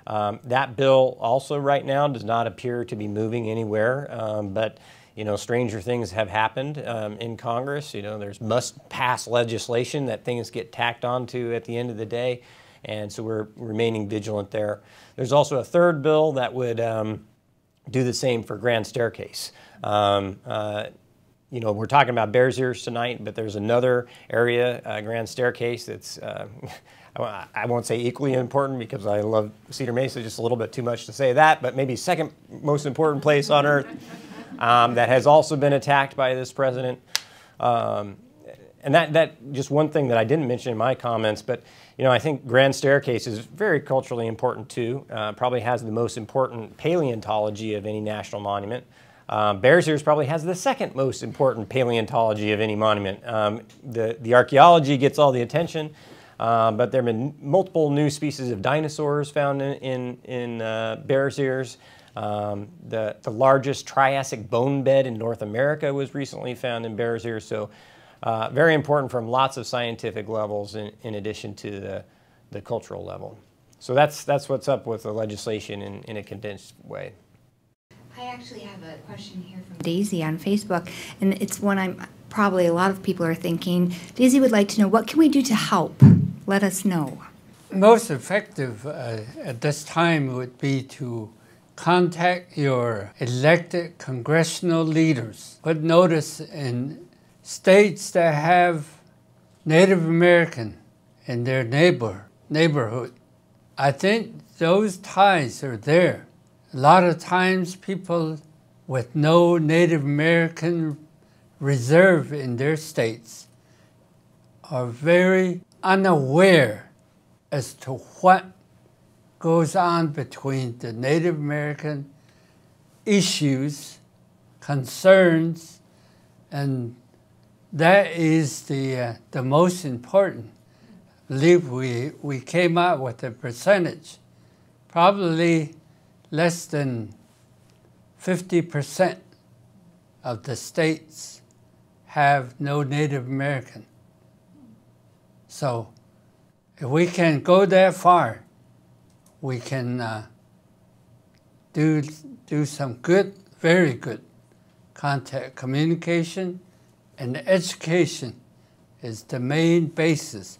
That bill also right now does not appear to be moving anywhere, but you know, stranger things have happened in Congress. You know, there's must-pass legislation that things get tacked onto at the end of the day, and so we're remaining vigilant there. There's also a third bill that would do the same for Grand Staircase. You know, we're talking about Bears Ears tonight, but there's another area, Grand Staircase, that's I won't say equally important because I love Cedar Mesa just a little bit too much to say that, but maybe second most important place on earth. That has also been attacked by this president. And that just one thing that I didn't mention in my comments, but you know, I think Grand Staircase is very culturally important too. Probably has the most important paleontology of any national monument. Bears Ears probably has the second most important paleontology of any monument. The archaeology gets all the attention, but there have been multiple new species of dinosaurs found in Bears Ears. The largest Triassic bone bed in North America was recently found in Bears Ears, so very important from lots of scientific levels in addition to the cultural level. So that's what's up with the legislation in a condensed way. I actually have a question here from Daisy on Facebook, and it's one I'm probably a lot of people are thinking. Daisy would like to know, what can we do to help? Let us know. Most effective at this time would be to contact your elected congressional leaders. Put notice in states that have Native American in their neighborhood. I think those ties are there. A lot of times people with no Native American reserve in their states are very unaware as to what goes on between the Native American issues, concerns, and that is the most important. I believe we came out with a percentage, probably less than 50% of the states have no Native American. So if we can go that far, we can do some good, very good contact communication, and education is the main basis.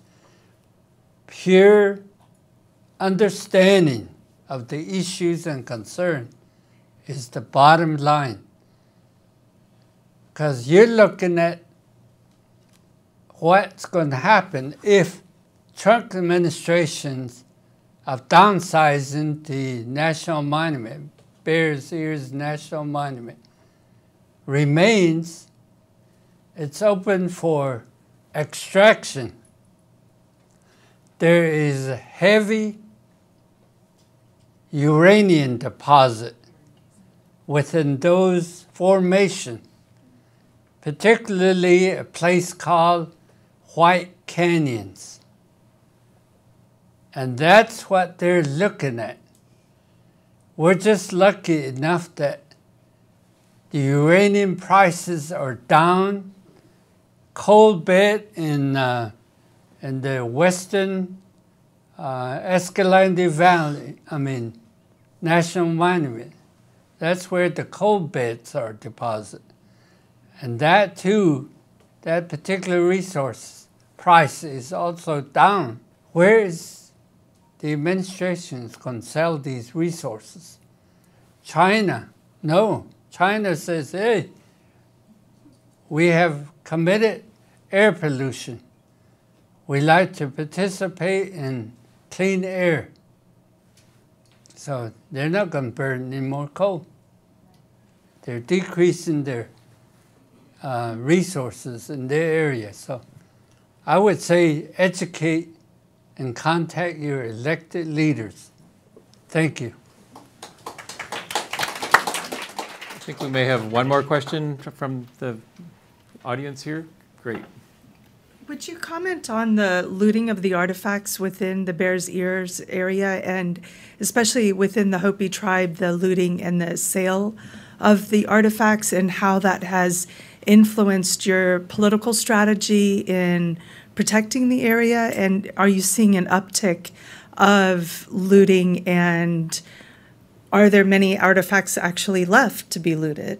Pure understanding of the issues and concerns is the bottom line. Because you're looking at what's going to happen if Trump administrations of downsizing the national monument, Bears Ears National Monument, remains. It's open for extraction. There is a heavy uranium deposit within those formations, particularly a place called White Canyons. And that's what they're looking at. We're just lucky enough that the uranium prices are down. Coal bed in the western Escalante Valley, National Monument. That's where the coal beds are deposited. And that too, that particular resource price is also down. Where is the administration going to sell these resources? China? No. China says, hey, we have committed air pollution. We like to participate in clean air. So they're not going to burn any more coal. They're decreasing their resources in their area. So I would say educate and contact your elected leaders. Thank you. I think we may have one more question from the audience here. Great. Would you comment on the looting of the artifacts within the Bears Ears area, and especially within the Hopi tribe, the looting and the sale of the artifacts, and how that has influenced your political strategy in protecting the area? And are you seeing an uptick of looting, and are there many artifacts actually left to be looted?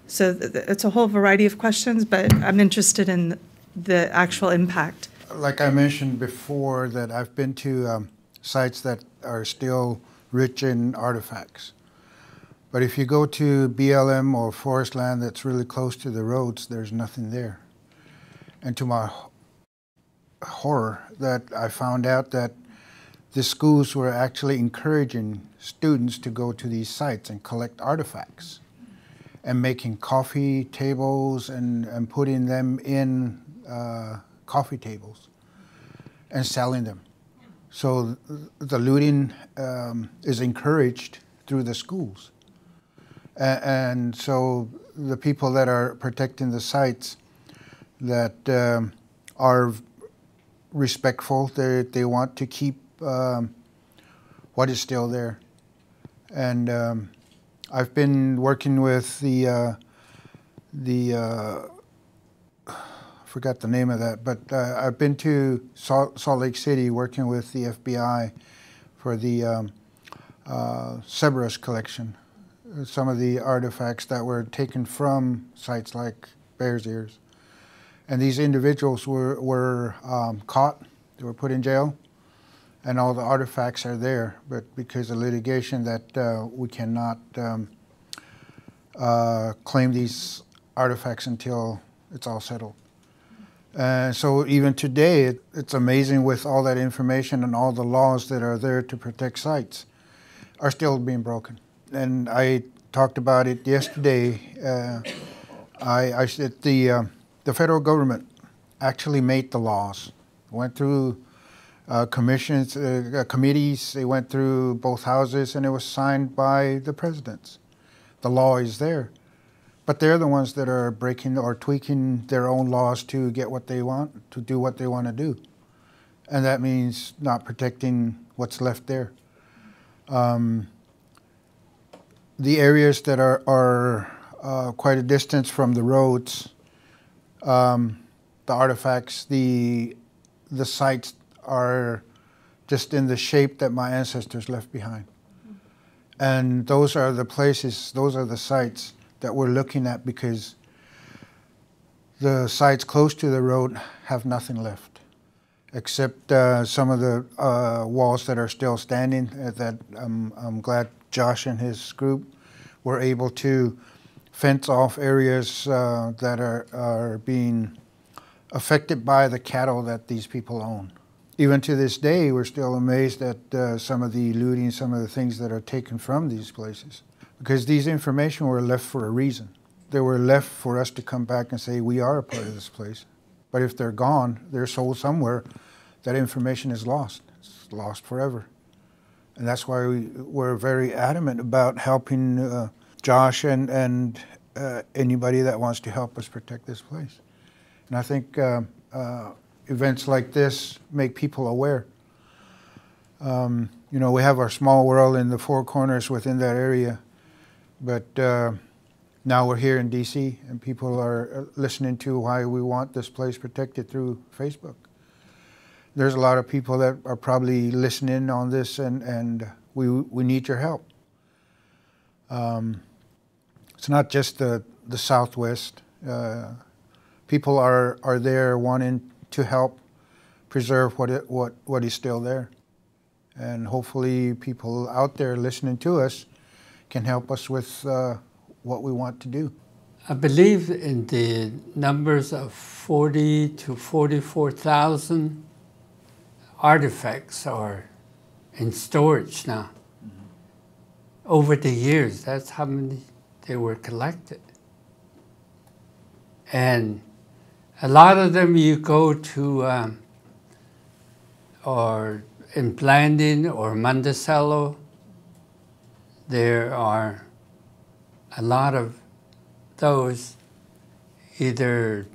So it's a whole variety of questions, but I'm interested in the actual impact. Like I mentioned before, that I've been to sites that are still rich in artifacts. But if you go to BLM or forest land that's really close to the roads, there's nothing there. And to my horror, that I found out that the schools were actually encouraging students to go to these sites and collect artifacts, and making coffee tables and putting them in coffee tables and selling them. So the looting is encouraged through the schools. And so the people that are protecting the sites that are respectful, they want to keep what is still there. And I've been working with the I forgot the name of that, but I've been to Salt Lake City working with the FBI for the Cerberus collection. Some of the artifacts that were taken from sites like Bears Ears. And these individuals were caught, they were put in jail, and all the artifacts are there. But because of litigation that we cannot claim these artifacts until it's all settled. So even today, it's amazing with all that information and all the laws that are there to protect sites are still being broken. And I talked about it yesterday. I said the federal government actually made the laws. Went through commissions, committees. They went through both houses, and it was signed by the presidents. The law is there, but they're the ones that are breaking or tweaking their own laws to get what they want, to do what they want to do, and that means not protecting what's left there. The areas that are quite a distance from the roads, the artifacts, the sites are just in the shape that my ancestors left behind. And those are the places, those are the sites that we're looking at, because the sites close to the road have nothing left, except some of the walls that are still standing that I'm glad Josh and his group were able to fence off areas that are being affected by the cattle that these people own. Even to this day, we're still amazed at some of the looting, some of the things that are taken from these places. Because these information were left for a reason. They were left for us to come back and say, we are a part of this place. But if they're gone, they're sold somewhere, that information is lost. It's lost forever. And that's why we're very adamant about helping Josh and anybody that wants to help us protect this place. And I think events like this make people aware. You know, we have our small world in the four corners within that area, but now we're here in DC, and people are listening to why we want this place protected through Facebook. There's a lot of people that are probably listening on this, and we need your help. It's not just the Southwest. People are there wanting to help preserve what is still there. And hopefully people out there listening to us can help us with what we want to do. I believe in the numbers of 40 to 44,000 artifacts are in storage now. Over the years, that's how many they were collected. And a lot of them you go to, or in Blanding or Monticello, there are a lot of those either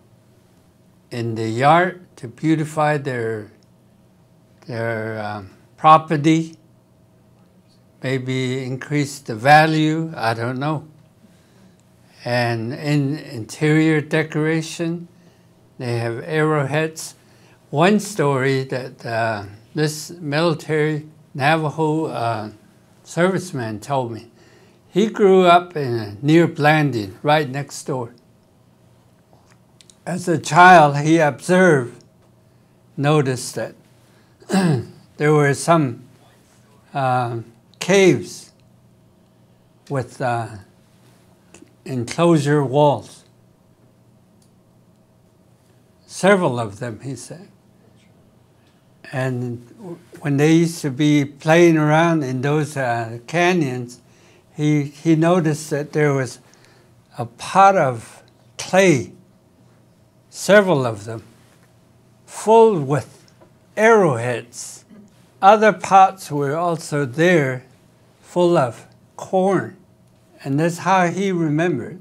in the yard to beautify their property, maybe increase the value, I don't know. And in interior decoration, they have arrowheads. One story that this military Navajo serviceman told me, he grew up near Blanding, right next door. As a child, he noticed that there were some caves with enclosure walls. Several of them, he said. And when they used to be playing around in those canyons, he noticed that there was a pot of clay, several of them, full with arrowheads. Other pots were also there, full of corn. And that's how he remembered.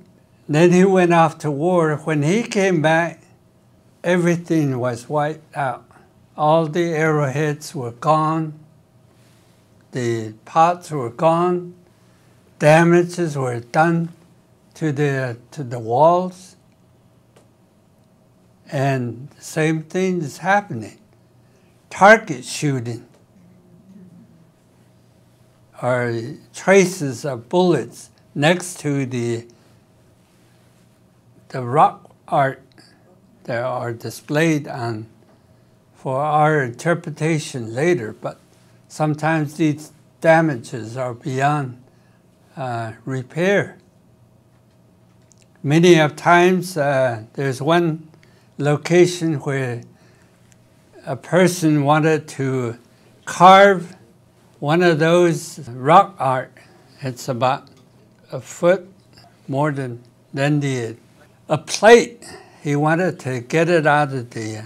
Then he went off to war. When he came back, everything was wiped out. All the arrowheads were gone. The pots were gone. Damages were done to the walls. And the same thing is happening. Target shooting. are traces of bullets next to the rock art that are displayed on for our interpretation later, but sometimes these damages are beyond repair. Many of times there's one location where a person wanted to carve one of those rock art. It's about a foot more than a plate. He wanted to get it out of the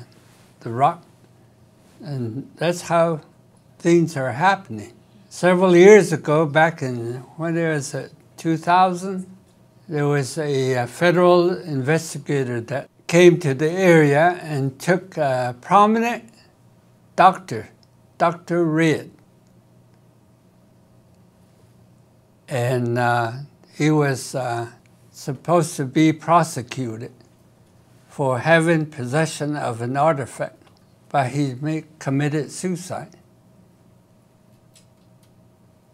rock. And that's how things are happening. Several years ago, back in, when was it, 2000, there was a federal investigator that came to the area and took a prominent doctor, Dr. Reed. And he was supposed to be prosecuted for having possession of an artifact, but he committed suicide.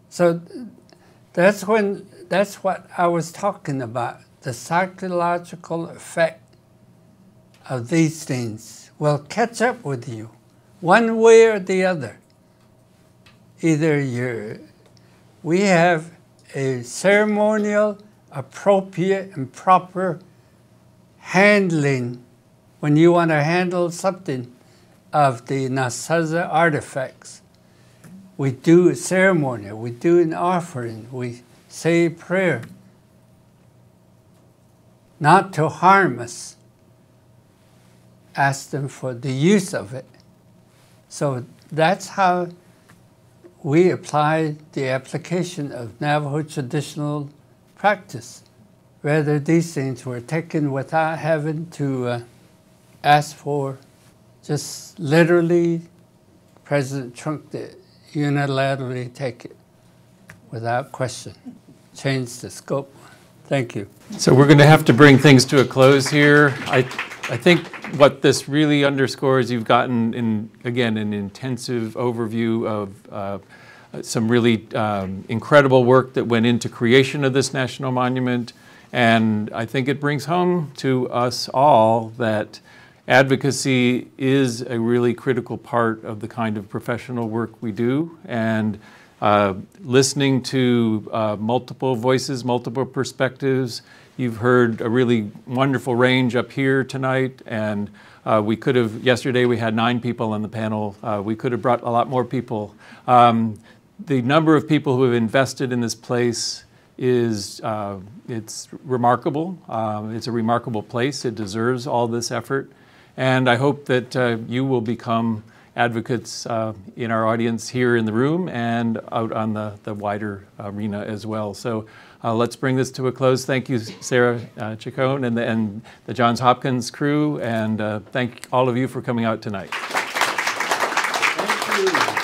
So that's what I was talking about. The psychological effect of these things will catch up with you, one way or the other. Either we have a ceremonial, appropriate, and proper handling when you want to handle something of the Nasaza artifacts. We do a ceremony, we do an offering, we say a prayer, not to harm us. Ask them for the use of it. So that's how we apply the application of Navajo traditional practice. Rather, these things were taken without having to ask for. Just literally, President Trump did unilaterally take it without question. Change the scope. Thank you. So we're going to have to bring things to a close here. I think what this really underscores, you've gotten, again, an intensive overview of some really incredible work that went into creation of this national monument. And I think it brings home to us all that advocacy is a really critical part of the kind of professional work we do. And listening to multiple voices, multiple perspectives. You've heard a really wonderful range up here tonight, and we could have, yesterday we had 9 people on the panel. We could have brought a lot more people. The number of people who have invested in this place is, it's remarkable. It's a remarkable place. It deserves all this effort. And I hope that you will become advocates in our audience here in the room and out on the wider arena as well. So let's bring this to a close. Thank you, Sarah Chacon and the Johns Hopkins crew, and thank all of you for coming out tonight. Thank you.